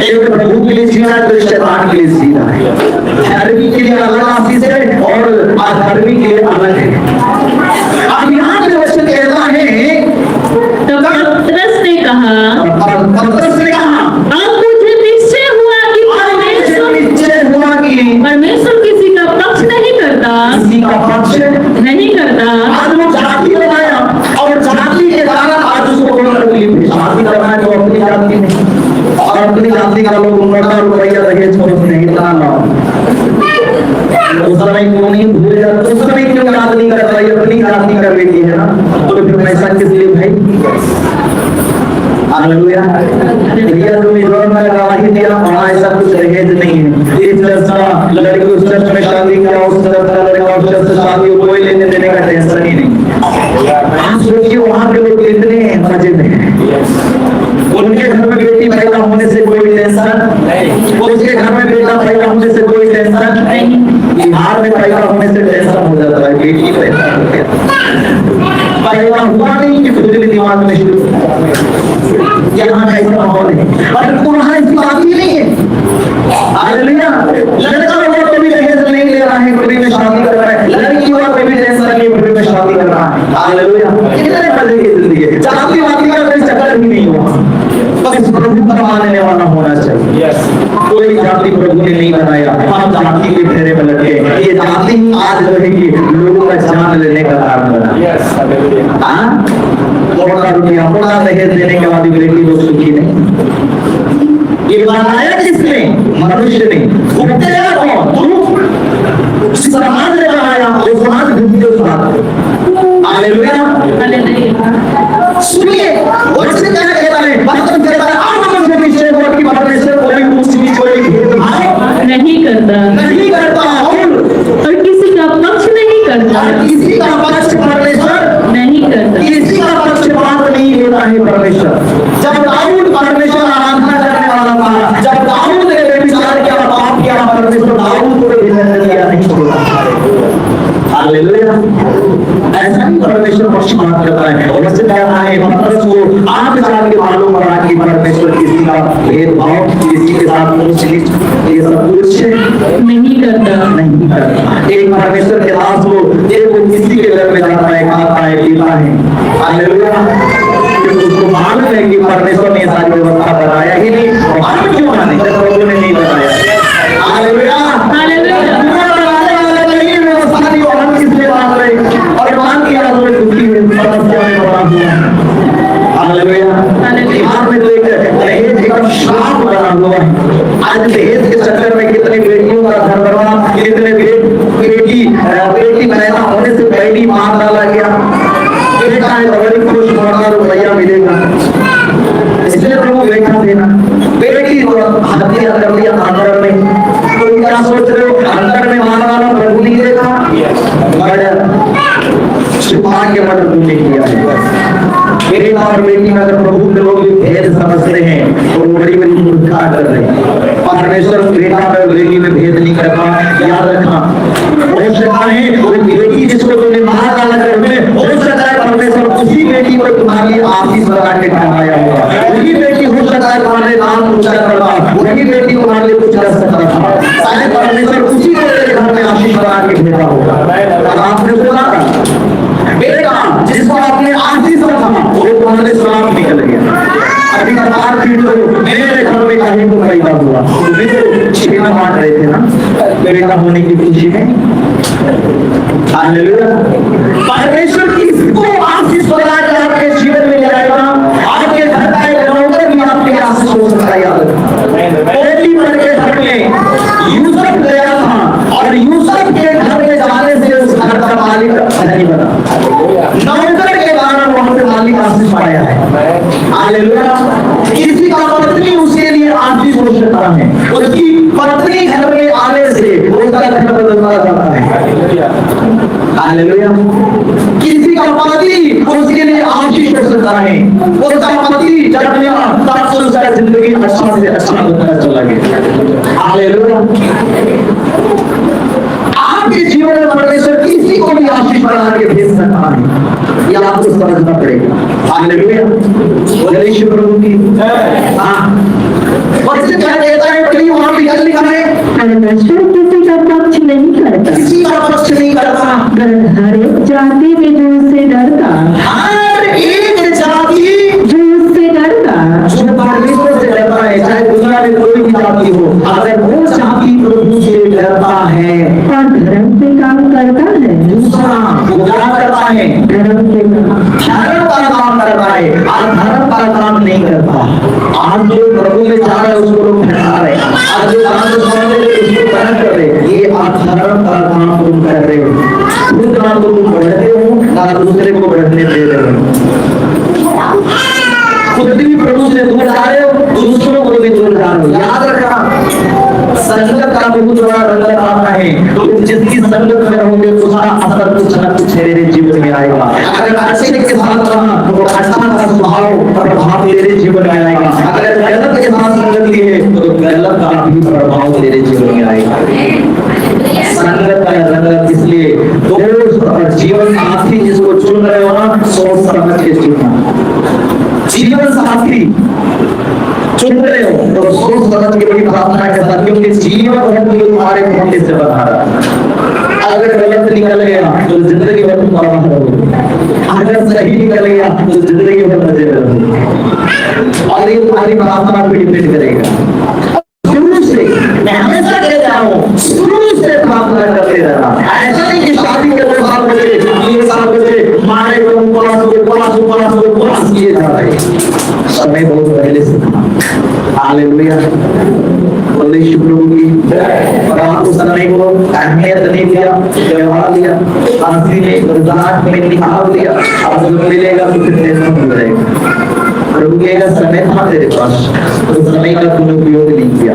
[SPEAKER 1] एक प्रभु के लिए जी रहा है तो शैतान के लिए जी रहा है। धर्मी के लिए अलग आशीष है और अधर्मी के लिए अलग है। अब यहाँ पे वचन कहता है,
[SPEAKER 2] तब पतरस ने कहा,
[SPEAKER 1] पतरस ने कहा,
[SPEAKER 2] अब मुझे निश्चय हुआ कि परमेश्वर किसी का पक्ष नहीं करता,
[SPEAKER 1] किसी का पक्ष
[SPEAKER 2] नहीं करता।
[SPEAKER 1] आज वो जाति बनाया और जाति के कारण आज उसको बड़ा तकलीफ है। शादी करना है तो अपनी जाति में, और अपनी जाति का लोग उन्नता रुपया दहेज को नहीं इतना उस समय क्यों नहीं भूल जाता, उस समय क्यों याद नहीं करता, ये अपनी जाति का बेटी है ना, तो फिर ऐसा किस लिए भाई? हालेलुया। भैया तुम इधर में गवाही दिया, वहाँ ऐसा कुछ दहेज नहीं है। इस चर्च का लड़की उस चर्च में शादी किया, उस चर्च का लड़का उस चर्च से शादी, कोई लेने देने का टेंशन ही नहीं। आप सोचिए वहाँ के लोग कितने मजे में हैं। उनके घर में बेटी पैदा होने से कोई टेंशन नहीं, उसके घर में बेटा पैदा होने से कोई टेंशन नहीं। बिहार में पैदा होने से टेंशन हो जाता है, बेटी पैदा हुआ नहीं कि खुद दिमाग में शुरू यहाँ का ऐसा माहौल है, पर वहाँ ऐसी बात ही नहीं है। हालेलुया। लड़का हुआ कभी दहेज नहीं ले रहा है, कभी में शादी कर रहा है, लड़की हुआ कभी टेंशन नहीं, कभी में शादी कर रहा है। हालेलुया। कितने मजे की जिंदगी है, जाति वादी का कोई चक्कर भी नहीं हुआ, बस प्रभु का मानने वाला होना चाहिए। कोई जाति प्रभु ने नहीं बनाया, हम जाति के फेरे में लगे। ये जाति आज रहेगी लोगों का जान लेने का कारण बना। मोटा रुपया मोटा दहेज देने के बाद बेटी लोग सुखी नहीं। ये बनाया किसने? मनुष्य ने। भुगतेगा कौन? तू। समाज ने बनाया, वो समाज भुगते उस बात को। हालेलुया। सुनिए वचन क्या कहता है? वचन कहता है आप मुझे निश्चय हो कि परमेश्वर कोई ऊंच नीच कोई भेदभाव
[SPEAKER 2] नहीं करता और किसी का पक्ष नहीं करता,
[SPEAKER 1] किसी का पक्ष परमेश्वर
[SPEAKER 2] नहीं करता,
[SPEAKER 1] किसी का पक्षपात नहीं लेता है परमेश्वर। जब दाऊद परमेश्वर आराधना करने वाला था, जब दाऊद ने व्यभिचार किया, पाप किया, परमेश्वर दाऊद को भेजने दिया नहीं छोड़ा। हालेलुया। ऐसा ही परमेश्वर पक्षपात करता है। और वचन कहता है पतरस को आप जान के मालूम पड़ा कि परमेश्वर किसी का भेदभाव, किसी के साथ ऊंच नीच ये सब कुछ
[SPEAKER 2] नहीं करता।
[SPEAKER 1] एक परमेश्वर के दास को एक वो किसी के घर में जाता है, खाता है, पीता है। हालेलुया। क्योंकि उसको मालूम है कि परमेश्वर ने सारी व्यवस्था बनाया ही नहीं, मालूम क्यों माने जब प्रभु ने नहीं बनाया। हालेलुया। और मान किया तो दुखी है, समस्या में बड़ा हुआ। हालेलुया। बिहार में तो एक दहेज का श्राप बना हुआ है। आज दहेज के चक्कर में कितने बेटियों का घर बर्बाद, कितने बेटी पैदा होने से पहली मार डाला गया। बेटा है तो बड़ी खुश होना, रुपया मिलेगा, इसलिए प्रभु बेटा देना। बेटी हत्या कर दिया अंदर में, तो क्या सोच रहे हो? अंदर में मारने वाला प्रभु नहीं देखा, छुपा के मर्डर तुमने किया है। बेटा और बेटी में अगर प्रभु के लोग भेद समझते हैं तो वो बड़ी बड़ी मूर्खता कर रहे हैं। परमेश्वर बेटा और बेटी में भेद नहीं करता, याद रखना। हो सकता है वो बेटी जिसको तुमने मार डाला घर में, हो सकता है परमेश्वर उसी बेटी को तुम्हारी आशीष बना के ठहराया होगा। वही बेटी हो सकता है तुम्हारे नाम ऊंचा करता, वही बेटी तुम्हारे लिए कुछ कर सकता था। शायद परमेश्वर उसी को तेरे घर में आशीष बना के भेजा होगा। और आपने सुना बेटा जिसको आपने आशीष रखा वो तुम्हारे श्राप निकल गया। अभी कपार पीट लो, मेरे घर में कहीं को पैदा हुआ, तो छेना बांट रहे थे ना बेटा होने की खुशी में। हालेलुया। परमेश्वर किसको आशीष बना के आपके जीवन में लाएगा? आपके घर का एक नौकर भी आपके आशीष हो सकता है। याद पोतीफर के घर में यूसुफ गया था और यूसुफ के घर में जाने से उस घर का मालिक नहीं बना। नौकर के कारण वहां पे मालिक आशीष पाया है। हालेलुया। किसी का पत्नी उसके लिए आशीष हो सकता है। उसकी पत्नी घर में आने से उसका घर बदलता जाता है। हालेलुया। किसी का पति उसके लिए आशीष हो सकता है। उसका पति जब गया तब से उसका जिंदगी अच्छा से अच्छा होता चला गया। हालेलुया। आपके जीवन में परमेश्वर किसी को भी आशीष बना के भेज सकता है। ये आपको समझना पड़ेगा। हालेलुया। बोलिए यीशु प्रभु की। हाँ। वचन क्या कहता है? बड़ी वहां पे क्या लिखा है?
[SPEAKER 2] परमेश्वर किसी का पक्ष नहीं करता,
[SPEAKER 1] किसी का पक्ष नहीं करता।
[SPEAKER 2] हर एक जाति में जो उससे डरता,
[SPEAKER 1] हर एक जाति
[SPEAKER 2] जो उससे डरता,
[SPEAKER 1] जो परमेश्वर से डरता है, चाहे दुनिया में कोई भी जाति हो, अगर वो जाति प्रभु से डरता है
[SPEAKER 2] और धर्म से काम करता है,
[SPEAKER 1] दूसरा वो क्या करता है?
[SPEAKER 2] धर्म से
[SPEAKER 1] धर्म का काम करता है और धर्म का काम नहीं करता। आज जो प्रभु में जा रहा है उसको लोग हटा रहे, आज जो काम समझ रहे उसको गलत कर रहे। ये आप धर्म का काम तुम कर रहे हो। खुद ना तो तुम बढ़ते हो ना दूसरे को बढ़ने दे रहे हो। खुद भी प्रभु से दूर जा रहे हो, दूसरों को भी दूर जा रहे हो। याद रखना, संगत का बहुत बड़ा रंगत आता है। तो तुम जितनी संगत में रहोगे उसका असर कुछ न कुछ तेरे जीवन में आएगा। अगर अच्छे के साथ रहा तो अच्छा का स्वभाव और प्रभाव तेरे जीवन में आएगा। अगर गलत के साथ संगत ली है तो गलत का भी प्रभाव तेरे जीवन में आएगा। संगत का रंगत इसलिए दोस्त और जीवन साथी जिसको चुन रहे हो ना, सोच समझ के चुनना। जीवन साथी चुन रहे हो तो सोच समझ के बड़ी प्रार्थना के साथ, क्योंकि जीवन भर तुम्हारे खोने से बता रहा है। अगर गलत निकल गया तो जिंदगी भर तुम तबाह रहोगे, अगर सही निकल गया तो जिंदगी भर मजे में रहोगे। और ये तुम्हारी प्रार्थना पे डिपेंड करेगा। शुरू से मैं हमेशा कह रहा हूँ, शुरू से प्रार्थना करते रहना। ऐसा नहीं कि शादी के 2 साल बचे, 3 साल बचे, मारे को पास किए जा रहे। समय बहुत पहले से था। हालेलुया। बोलिए यीशु प्रभु की। आपको समय को अहमियत नहीं दिया, व्यवहार दिया, आंसू ने गुजरात में निकाल दिया। अब जो मिलेगा तो कितने समय मिलेगा? प्रभु का समय था तेरे पास, तो समय का तूने उपयोग नहीं किया।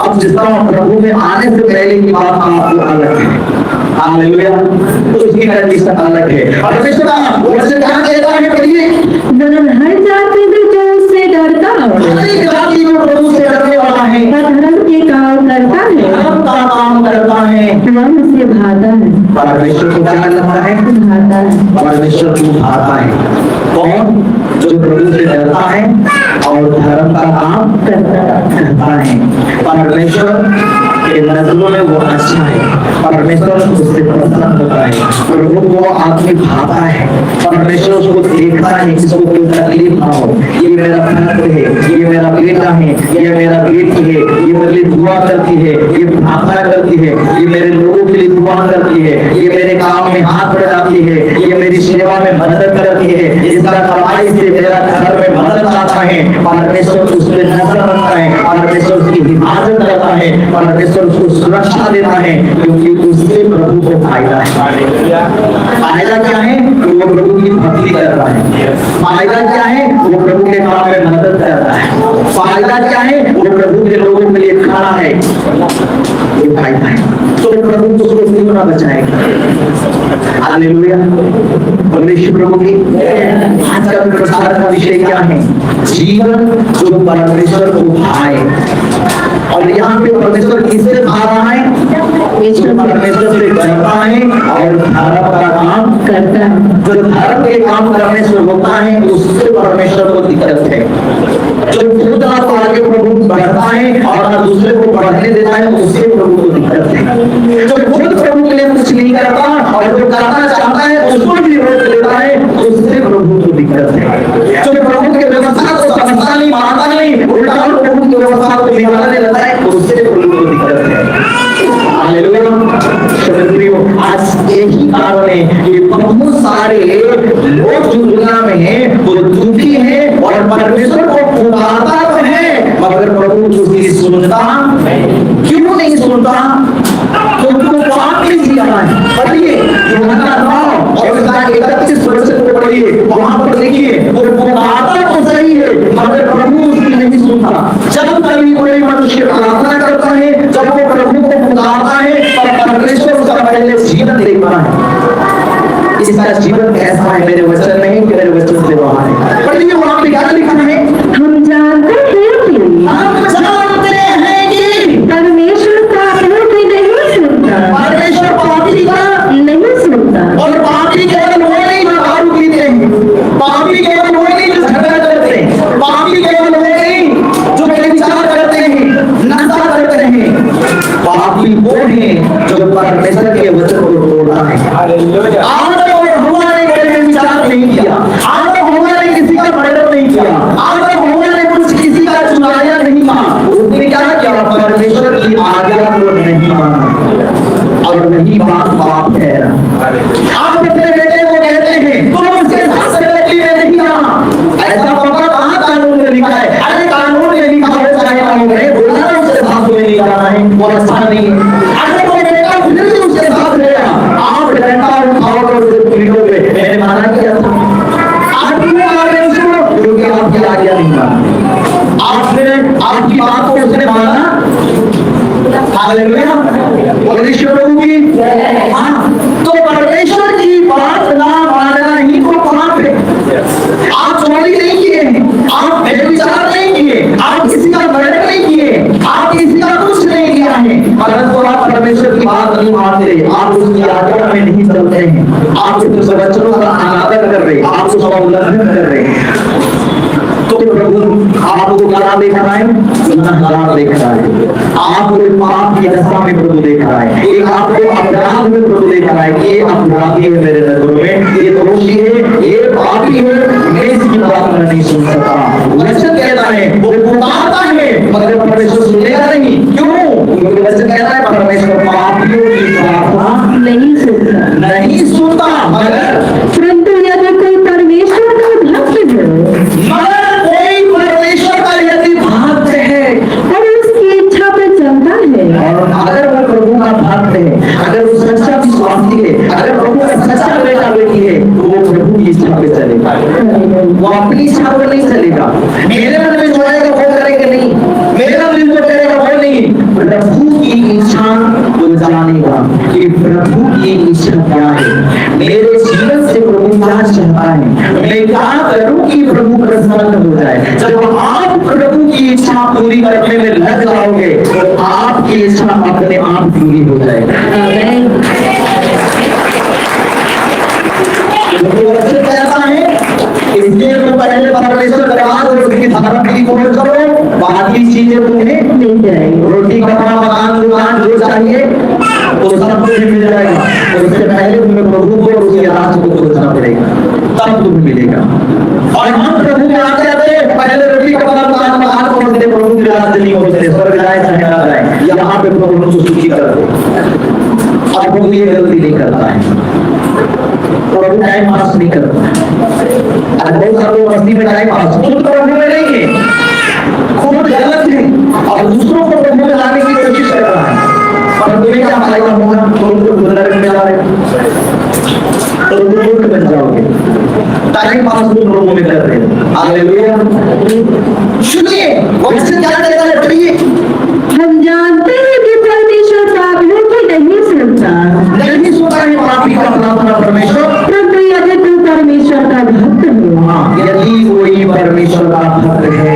[SPEAKER 1] अब जितना प्रभु में आने से पहले की बात आपको अलग है। हालेलुया। तो उसकी कंडीशन अलग है। परमेश्वर का वचन क्या कहता है? पढ़िए।
[SPEAKER 2] हर जाति में जो उससे डरता,
[SPEAKER 1] हर जाति में प्रभु से डरने वाला है,
[SPEAKER 2] धर्म के काम करता है,
[SPEAKER 1] धर्म का काम करता है,
[SPEAKER 2] वह उसे भाता है।
[SPEAKER 1] परमेश्वर को क्या लगता है?
[SPEAKER 2] भाता है।
[SPEAKER 1] परमेश्वर को भाता है। कौन? जो प्रभु से डरता है और धर्म का काम करता है। परमेश्वर के नजरों में वो अच्छा है। परमेश्वर उससे प्रसन्न होता है। प्रभु को आदमी भाता है। परमेश्वर उसको देखता है कि इसको कोई तकलीफ ना हो। ये मेरा भक्त है, ये मेरा बेटा है, ये मेरा बेटी है, ये मेरे लिए दुआ करती है, ये प्रार्थना करती है, ये मेरे लोगों के लिए दुआ करती है, ये मेरे काम में हाथ बढ़ाती है, ये मेरी सेवा में मदद करती है, इसका कमाई से मेरा घर में मदद आता है। परमेश्वर उस पर नजर रखता है, परमेश्वर उसकी हिफाजत करता है, परमेश्वर उसको सुरक्षा देता है, क्योंकि उससे प्रभु को फायदा है। फायदा क्या है? वो प्रभु की भक्ति करता है। फायदा क्या है? वो प्रभु के काम में मदद करता है। फायदा क्या है? वो प्रभु के लोगों के लिए खड़ा है। ये फायदा है। तो प्रभु उसको क्यों ना बचाएगा? हालेलुया। परमेश्वर प्रभु की। आज का प्रचार का विषय क्या है? जीवन जो परमेश्वर को भाए। और यहाँ पे परमेश्वर किससे भा रहा है? परमेश्वर से डरता है और धर्म का काम करता है। जो धर्म के काम करने से होता है उससे परमेश्वर को दिक्कत है। जो खुद ना तो आगे प्रभु बढ़ता है और ना दूसरे को बढ़ने देता है, उससे प्रभु को दिक्कत है। जो खुद प्रभु के लिए कुछ नहीं करता और जो करना चाहता है उसको भी रोक देता है, उससे प्रभु को दिक्कत है। जो प्रभु के व्यवस्था को समझता नहीं, मानता नहीं, उल्टा प्रभु की व्यवस्था को निकालने लगता है, उससे प्रभु को दिक्कत है। हालेलुया। आज यही कारण है कि बहुत सारे लोग जो दुनिया में हैं वो दुखी हैं और परमेश्वर को पुकारता तो है मगर प्रभु उसकी सुनता क्यों नहीं सुनता? क्योंकि वो पाप नहीं किया है। पढ़िए यूहन्ना 9 और उसका 31 वचन को पढ़िए, वहां पर देखिए वो पुकारता तो सही है मगर प्रभु उसकी नहीं सुनता। जब कभी कोई मनुष्य प्रार्थना करता है, जब वो प्रभु को पुकारता है तब परमेश्वर उसका पहले जीवन देखता है। इसका जीवन कैसा है मेरे वचन नहीं कि मेरे वचन से वहां है। पढ़िए वहां पे क्या लिखा है?
[SPEAKER 2] हम जानते हैं कि परमेश्वर पापियों की नहीं सुनता,
[SPEAKER 1] परमेश्वर पापी का
[SPEAKER 2] नहीं सुनता।
[SPEAKER 1] और पापी केवल वो नहीं जो दारू पीते हैं, पापी केवल वो नहीं जो झगड़ा करते हैं, पापी केवल वो नहीं जो व्यभिचार करते हैं, नशा करते हैं। पापी वो हैं जो परमेश्वर के वचन को तोड़ता है। आदम और हव्वा ने कभी व्यभिचार नहीं किया, आदम और हव्वा ने किसी का मर्डर नहीं किया, आदम और हव्वा ने कुछ किसी का चुराया नहीं माना। उसने क्या किया? परमेश्वर की आज्ञा को नहीं माना और वही बात पाप है। आप अपने बेटे को कहते हैं तुम उसके साथ सेक्रेटरी में नहीं जाना, ऐसा पापा कहाँ कानून में लिखा है? अरे कानून में लिखा हो चाहे कांग्रेस बोला ना उसके साथ में नहीं जाना है, वो अच्छा नहीं है। अगर वो बेटा फिर भी उसके साथ गया, आप डंडा उठाओगे उसके पीठोगे, मैंने माना किया था। आप क्यों आ रहे हैं उसको? क्योंकि आपकी आज्ञा नहीं माना, आपने आपकी बात को उसने माना। हालेलुया, परमेश्वर प्रभु की। हाँ, तो परमेश्वर की बात ना मानना ही तो पाप है। आप चोरी नहीं किए, आप व्यभिचार नहीं किए, आप किसी का मर्डर नहीं किए, आप किसी का कुछ नहीं किया है, परंतु आप परमेश्वर की बात नहीं मानते, आप उसकी आज्ञा में नहीं चलते हैं, आप उसके वचनों का अनादर कर रहे, आप उसका उल्लंघन कर रहे हैं। तो प्रभु आपको क्या देख रहा है? गुनाहगार देख रहा है। आपको पाप की दशा में प्रभु देख रहा है, एक आपको अपराध में प्रभु देख रहा है कि ये अपराधी है मेरे नजरों में, ये दोषी है, ये पापी है, मैं इसकी बात में नहीं सुन सकता। वचन कहता है वो पुकारता है मगर परमेश्वर सुनेगा नहीं। क्यों? क्योंकि वचन कहता है परमेश्वर पापियों की प्रार्थना
[SPEAKER 2] नहीं सुनता।
[SPEAKER 1] नहीं सुनता। मगर
[SPEAKER 2] परंतु यदि कोई परमेश्वर का भक्त है और उसकी इच्छा पे चलता है,
[SPEAKER 1] और अगर वो प्रभु का भक्त है, अगर वो सच्चा विश्वासी है, अगर प्रभु का सच्चा बेटा बेटी है, तो वो प्रभु की इच्छा पे चलेगा, वो अपनी इच्छा पर नहीं चलेगा। मेरे मन में जो आएगा वो करेगा नहीं, मेरा दिल जो करेगा वो नहीं, प्रभु की इच्छा वो जानेगा कि प्रभु की इच्छा क्या है, मेरे जीवन से प्रभु क्या चाहता है, मैं क्या करूं कि प्रभु प्रसन्न हो जाए। जब आप प्रभु की इच्छा पूरी करने में लग जाओगे तो आपकी इच्छा अपने आप पूरी हो जाएगी। कैसा है? इसलिए तो पहले परमेश्वर दरबार और उसकी धर्म की खोज करो, बाकी चीजें तुम्हें मिल जाएंगी। रोटी कपड़ा मकान दुकान जो चाहिए वो सब कुछ मिल जाएगा। और उससे पहले तुम्हें प्रभु को और उसके राज्य को खोजना पड़ेगा, तब तुम्हें मिलेगा। और हम प्रभु में आते आते पहले रोटी कपड़ा मकान खोजते, प्रभु के राज्य नहीं खोजते, स्वर्ग जाए चाहे ना जाए, यहाँ पे प्रभु को सुखी कर दो। अब प्रभु ये गलती नहीं करता है, प्रभु टाइम पास नहीं करता है। बहुत सारे लोग मस्ती में टाइम पास खुद प्रभु में नहीं है, खुद गलत है और दूसरों को प्रभु में लाने की कोशिश कर रहा है। पर तुम्हें क्या फायदा होगा? तुम नरक में जा रहे तो तुम बन जाओगे। टाइम पास तुम प्रभु में कर रहे हो। हालेलुया। सुनिए वचन क्या कहता है, पढ़िए।
[SPEAKER 2] हम जानते हैं कि परमेश्वर पापियों की नहीं सुनता,
[SPEAKER 1] नहीं सुनता है पापी का प्रार्थना परमेश्वर।
[SPEAKER 2] परंतु यदि तू परमेश्वर का भक्त हो,
[SPEAKER 1] यदि कोई परमेश्वर का भक्त है,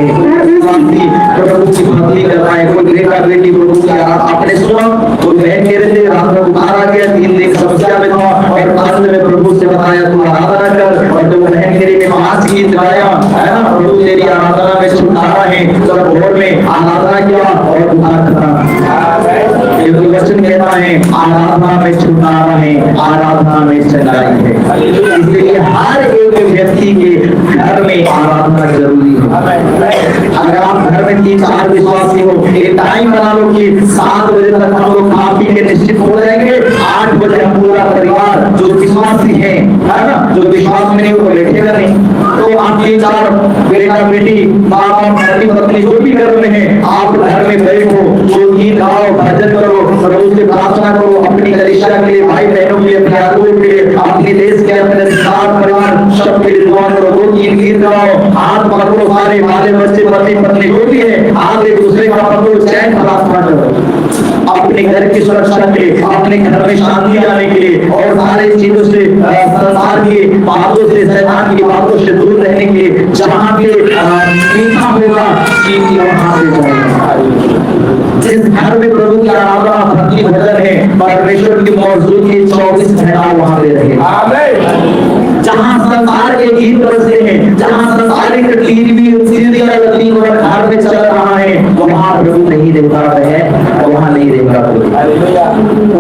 [SPEAKER 1] प्रभु की भक्ति कर रहा है, कोई बेटा बेटी प्रभु की आपने सुना, कोई बहन कह रहे थे रात में उतारा गया, 3 दिन समस्या में था और अंत में प्रभु से बताया तू आराधना कर, और तो बहन कह रही मैं 5 गीत गाया है ना, प्रभु तेरी आराधना में छुटकारा है। जब भोर में आराधना किया और बुखार खत्म। ये तो वचन कहता है आराधना में छुटकारा है, आराधना में सच्चाई है। इसलिए हर एक व्यक्ति के घर में आराधना जरूरी है। अगर आप घर में 3-4 विश्वासी हो, एक टाइम बना लो कि 7 बजे तक हम लोग खा पी के निश्चित हो जाएंगे, 8 8 बजे हम पूरा परिवार जो विश्वासी है ना, जो विश्वास में नहीं वो बैठेगा नहीं। तो आप 3-4 बेटा बेटी माँ बाप पति पत्नी जो भी घर में है, आप घर में बैठो, जो गीत गाओ, भजन करो, प्रभु से प्रार्थना करो, अपनी कलीसिया के लिए, भाई बहनों के लिए, अपने आदमी के लिए, अपने देश के, अपने संसार परिवार सब के लिए दुआ करो। 2-3 गीत गाओ, हाथ पकड़ो, सारे वाले बच्चे पति पत्नी जो भी है हाथ एक दूसरे का पकड़ो, चैन प्रार्थना करो अपने घर की सुरक्षा के लिए, अपने घर में शांति आने के लिए और सारे चीजों से, संसार की बातों से, शैतान की बातों से दूर रहने के लिए। जहाँ पे मीठा होगा चीज वहां पे जाएगा। जिस घर में प्रभु की आराधना भक्ति भजन है, परमेश्वर की मौजूदगी 24 घंटा वहां पे रहेगा। जहाँ संसार के गीत बजते हैं, जहाँ संसारिक टीवी सीरियल घर में चल रहा है, वहाँ प्रभु नहीं देख रहा है, वहाँ नहीं देख रहा तो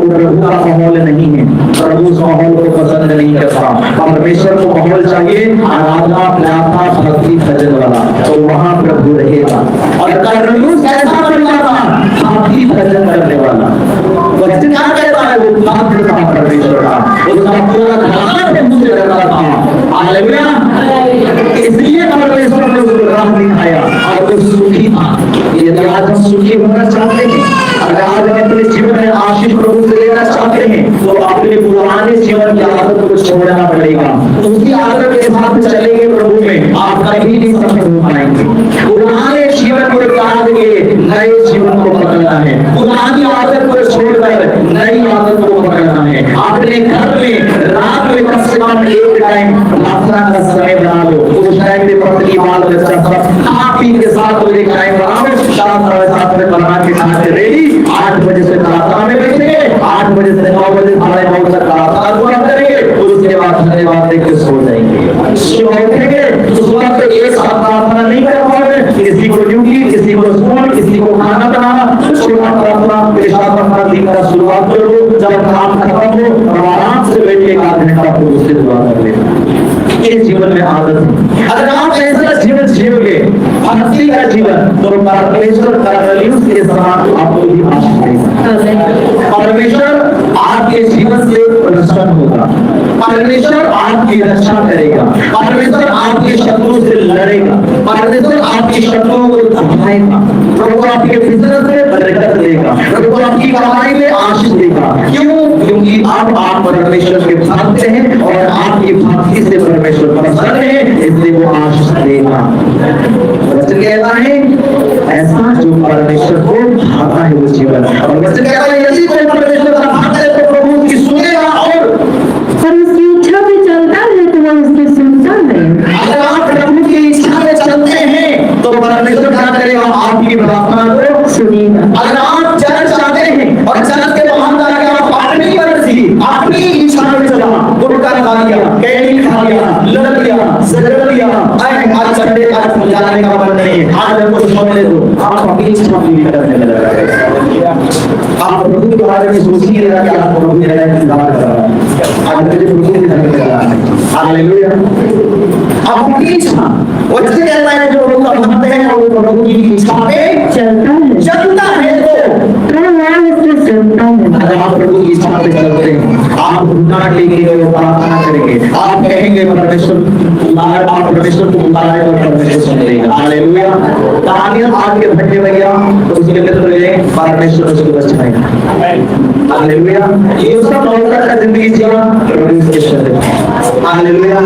[SPEAKER 1] प्रभु का माहौल नहीं है, प्रभु उस माहौल को पसंद नहीं करता। परमेश्वर को माहौल चाहिए आराधना, प्रार्थना, भक्ति भजन वाला, तो वहाँ प्रभु रहेगा। और कर्मयुग कैसा परिवार था? भक्ति भजन करने वाला। वचन क्या कहता है? वो पात्र था परमेश्वर का, उसका पूरा घराना प्रभु से रहता था। हालेलुया। इसलिए परमेश्वर ने उसको राह दिखाया और वो सुखी था। यदि आज हम सुखी होना चाहते हैं, अगर आज हम अपने जीवन में आशीष प्रभु से लेना चाहते हैं, तो अपने पुराने जीवन की आदत को छोड़ना पड़ेगा। उसी आदत के साथ चलेंगे प्रभु में, आप कभी नहीं सफल हो पाएंगे। पुराने जीवन को त्याग के नए जीवन को पकड़ना है, पुरानी आदत को छोड़कर नई आदत को पकड़ना है। अपने घर में रात में कम से कम एक टाइम प्रार्थना का समय बना लो। उस टाइम में पत्नी बाल बच्चा सब आप ही के साथ एक टाइम बनाओ, 7-7:30 में बना के खाते रेडी, 8 बजे से प्रार्थना में बैठेंगे, 8 बजे से 9 बजे 9:30 तक प्रार्थना पूरा करेंगे, उसके बाद धन्यवाद देकर सो जाएंगे। उठेंगे उस वक्त एक साथ प्रार्थना नहीं कर पाओगे, किसी को ड्यूटी, किसी को स्कूल, किसी को खाना बनाना, छोटा प्रार्थना पेशाब करना दिन का शुरुआत करो। जब काम खत्म हो और आराम से बैठ के 1 घंटा उससे दुआ कर लेना। ये जीवन में आदत है। अगर आप ऐसा जीवन जियोगे, भक्ति का जीवन, तो परमेश्वर के समान आपको भी आशीष देगा। परमेश्वर आपके जीवन से प्रसन्न होगा, परमेश्वर आपकी रक्षा करेगा, परमेश्वर आपके शत्रुओं से लड़ेगा, परमेश्वर आपके शत्रुओं को दबाएगा, प्रभु आपके बिजनेस में बरकत देगा, प्रभु आपकी कमाई में आशीष देगा। क्यों? क्योंकि आप परमेश्वर के भक्त हैं और आपकी भक्ति से परमेश्वर प्रसन्न है, इसलिए वो आशीष देगा। वचन कहता है ऐसा जो परमेश्वर को भाता है वो जीवन, और वचन कहता है यदि कोई परमेश्वर का भक्त है तो प्रभु की सुनेगा और
[SPEAKER 2] उसकी इच्छा पे चलता है तो वह उसकी सुनता है।
[SPEAKER 1] अगर आप प्रभु की इच्छा में चलते हैं तो परमेश्वर क्या करेगा? आपकी प्रार्थना को
[SPEAKER 2] सुनेगा।
[SPEAKER 1] अगर आप चर्च जाते हैं और चर्च के बाहर जाके आप अपनी मर्जी, अपनी इच्छा में चला, गुटखा खा लिया, कैंडी खा लिया, लड़ लिया, झगड़ लिया, आज संडे आज जाने का मन नहीं है, आज हमको छोड़ने दो, आप अपनी इच्छा पूरी करने लगे। आप प्रभु के बारे में सोचिए कि आप प्रभु के लिए इंतजार कर रहे हैं, आज मुझे प्रभु के लिए कर रहा है। हालेलुया। आप अपनी इच्छा, वचन कहता है जो प्रभु का भक्त है वो प्रभु की इच्छा पे चलता है तो अगर आप प्रभु की इच्छा पे चलते हैं, आप घुटना टेकेंगे और प्रार्थना करेंगे, आप कहेंगे परमेश्वर, आप परमेश्वर को बुलाएंगे और परमेश्वर सुनेगा। हालेलुया। कहानियां आगे बढ़ने भैया तो उसके मित्र ले परमेश्वर उसको बचाएगा। हालेलुया। ये उसका मौका का जिंदगी जीना प्रभु के शरण। हालेलुया।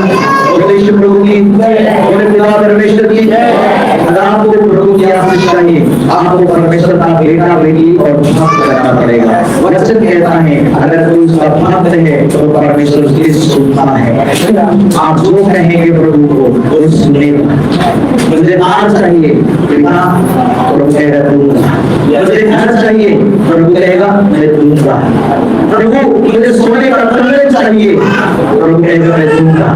[SPEAKER 1] परमेश्वर प्रभु की और पिता परमेश्वर की जय। अगर आपको प्रभु की आशीष चाहिए, आपको परमेश्वर का बेटा बेटी और भक्त करना पड़ेगा। वचन कहता है अगर कोई उसका भक्त है तो परमेश्वर उसकी सुनता है। आप जो कहेंगे प्रभु को वो सुनेगा। मुझे आर चाहिए, पिता प्रभु कहेगा दूंगा। मुझे घर चाहिए, प्रभु कहेगा मैं दूंगा। प्रभु मुझे सोने का कमरा चाहिए, प्रभु कहेगा मैं दूंगा।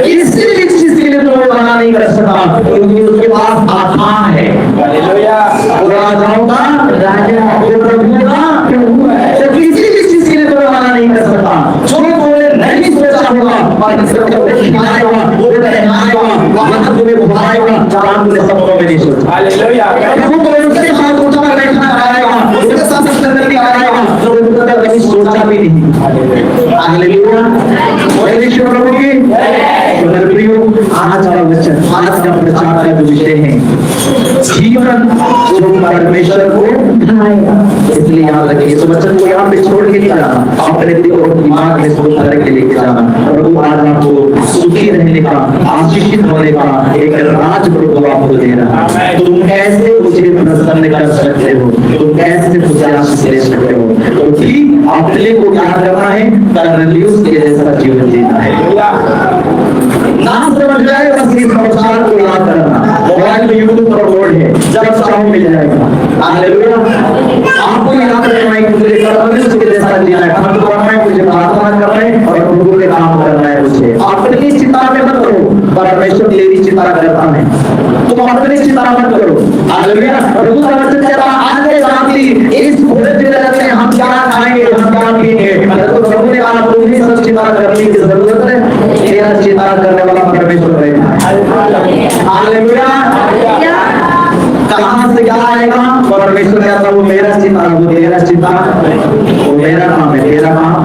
[SPEAKER 1] किसी भी चीज के लिए तो वो मना नहीं कर सकता क्योंकि उसके पास आत्मा है। राजाओं का राजा, वो प्रभु का प्रभु है। तो किसी भी चीज के लिए तो मना नहीं कर सकता। जो तूने नहीं सोचा होगा परमेश्वर को दिखाएगा, वो पहनाएगा, वहां तुम्हें बुलाएगा जहां तूने सपनों में नहीं सोचा। हालेलुया। प्रभु तुम्हें उसके साथ उठा बैठा कराएगा, के साथ स्ट्रगल आएगा जो उन्होंने कभी सोचा भी नहीं। हालेलुया, परमेश्वर प्रभु की मेरे प्रियो, आज का वचन, आज का प्रचार का जो विषय है जीवन जो परमेश्वर को ढाएगा, इसलिए याद रखिए इस वचन को यहाँ पे छोड़ के जाना, अपने दिल और दिमाग में सोच करके लेके जाना। प्रभु आज आपको सुखी रहने का, आशीषित होने का एक राज प्रभु आपको दे रहा है। तुम कैसे मुझे प्रसन्न कर सकते हो, तुम कैसे मुझे आशीष दे सकते हो, तो ठीक अपने को क्या करना है, कर्नेलियुस के जैसा जीवन जीना है। ना समझ जाए बस इस संसार को याद करना, मोबाइल में यूट्यूब पर बोर्ड है, जब चाहो मिल जाएगा। हालेलुया, आपको याद रखना है मुझे कर्नेलियुस के जैसा जीना है, हम करना है, मुझे प्रार्थना करना है और प्रभु के काम करना है। मुझे अपनी चिंता में मत करो, परमेश्वर तेरी चिंता करता है, तुम अपनी चिंता मत करो। हालेलुया, प्रभु का वचन कहता है आगे जाती इस भोजन जगत में हम क्या खाएंगे, हम क्या पिएंगे, तो प्रभु ने कहा तुम्हें सब चिंता करने की जरूरत है, तेरा चिंता करने वाला परमेश्वर है। हालेलुया, कहां से क्या आएगा, परमेश्वर कहता वो मेरा चिंता, वो तेरा चिंता, वो मेरा काम है, तेरा काम।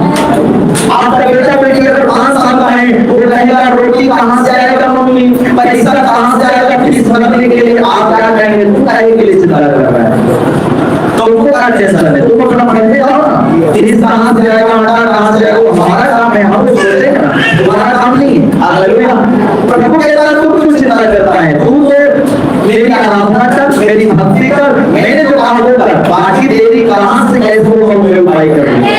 [SPEAKER 1] आपका बेटा बेटी अगर 5 साल का है, वो कहेगा रोटी कहां से आएगा मम्मी, पैसा कहां से आएगा फीस भरने के लिए, आप क्या कहेंगे, तू काहे के लिए चिंता कर रहा है, तुमको क्या टेंशन है, तुम अपना पढ़ते जाओ ना, फीस कहां से आएगा, आटा कहां से आएगा, हमारा काम है, हम तो सोचेगा, तुम्हारा काम नहीं है। हालेलुया, प्रभु कहता है तू क्यों चिंता करता है, तू तो मेरी आराधना कर, मेरी भक्ति कर, मैंने जो कहा वो कर, बाकी तेरी कहां से कैसे वो मैं उपाय करूंगा।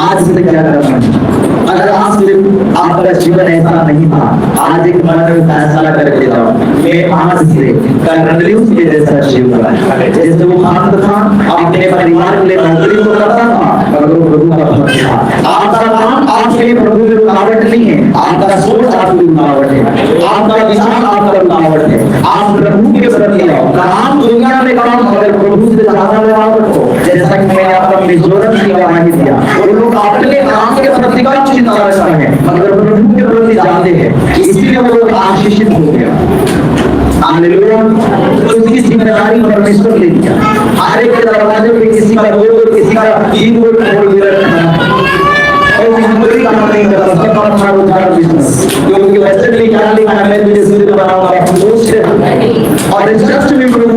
[SPEAKER 1] आज से क्या करना है, अगर आज से आपका जीवन ऐसा नहीं था, आज एक मन में फैसला करके जाओ, मैं आज से कर्नेलियुस के जैसा जीवन, जैसे वो खान था अपने परिवार के लिए नौकरी तो करता था मगर वो प्रभु का भक्त था। आपका काम आपके लिए प्रभु में रुकावट नहीं है, आपका सोच आपकी रुकावट है, आपका विचार आपका रुकावट है, आप प्रभु के प्रति आओ, काम दुनिया में काम मगर प्रभु से ज्यादा रुकावट हो। जैसा कि मैं आपका मिजोरम की गवाही दिया, वो लोग अपने काम के प्रति का चिंता रखता है मगर प्रभु के प्रति जानते हैं, इसलिए वो लोग आशीषित हो गया। हालेलुया, तो उसकी जिम्मेदारी परमेश्वर ले लिया। हर एक के दरवाजे पे किसी का रोड, किसी का ईद खोल के रखना, और जिंदगी काम नहीं करता, सब अपना रोजगार बिजनेस, क्योंकि वैसे भी क्या लिखा है, मैं तुझे सूर्य बनाऊंगा, और जस्ट भी प्रभु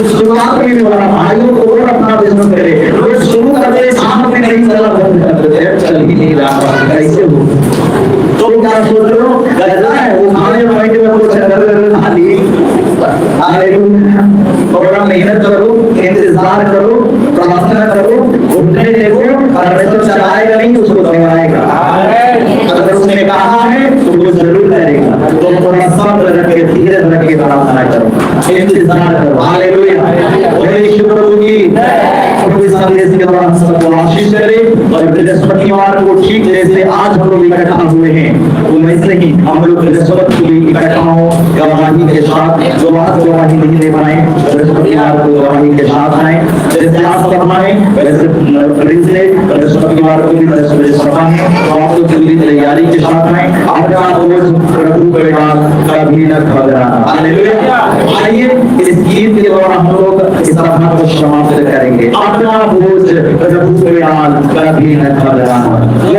[SPEAKER 1] शुरुआत में भी बोला भाइयों को और अपना बिजनेस करे, रोज शुरू करते शाम में नहीं चला बंद कर देते, चल ही नहीं रहा, कैसे हो, तो क्या सोच रहे हो, गधा है वो, खाने वाले में कुछ खाली। हालेलुया, थोड़ा मेहनत करो, इंतजार करो, प्रार्थना करो, घूमने देखो, परमेश्वर चलाएगा नहीं उसको दबाएगा, अगर उसने कहा है तो वो जरूर करेगा, तो थोड़ा सब्र रखे, धीरज रखे, प्रार्थना करो, इंतजार करो। हालेलुया, प्रभु की प्रभु संदेश के दौरान सबको आशीष करे, और बृहस्पतिवार को ठीक जैसे आज हम लोग इकट्ठा हुए हैं, तो वैसे ही हम लोग बृहस्पति को भी इकट्ठा हो गवाही के साथ, जो आज गवाही नहीं दे पाए बृहस्पतिवार को गवाही के साथ आए, जैसे आज सभा है वैसे बृहस्पतिवार को भी सभा है, तो आप लोग पूरी तैयारी के साथ आए, अपना रोज प्रभु के नाम कभी न घबराना। हालेलुया, आइए इस गीत के द्वारा हम लोग इस सभा को समाप्त करेंगे। अपना रोज प्रभु के नाम कभी न घबराना।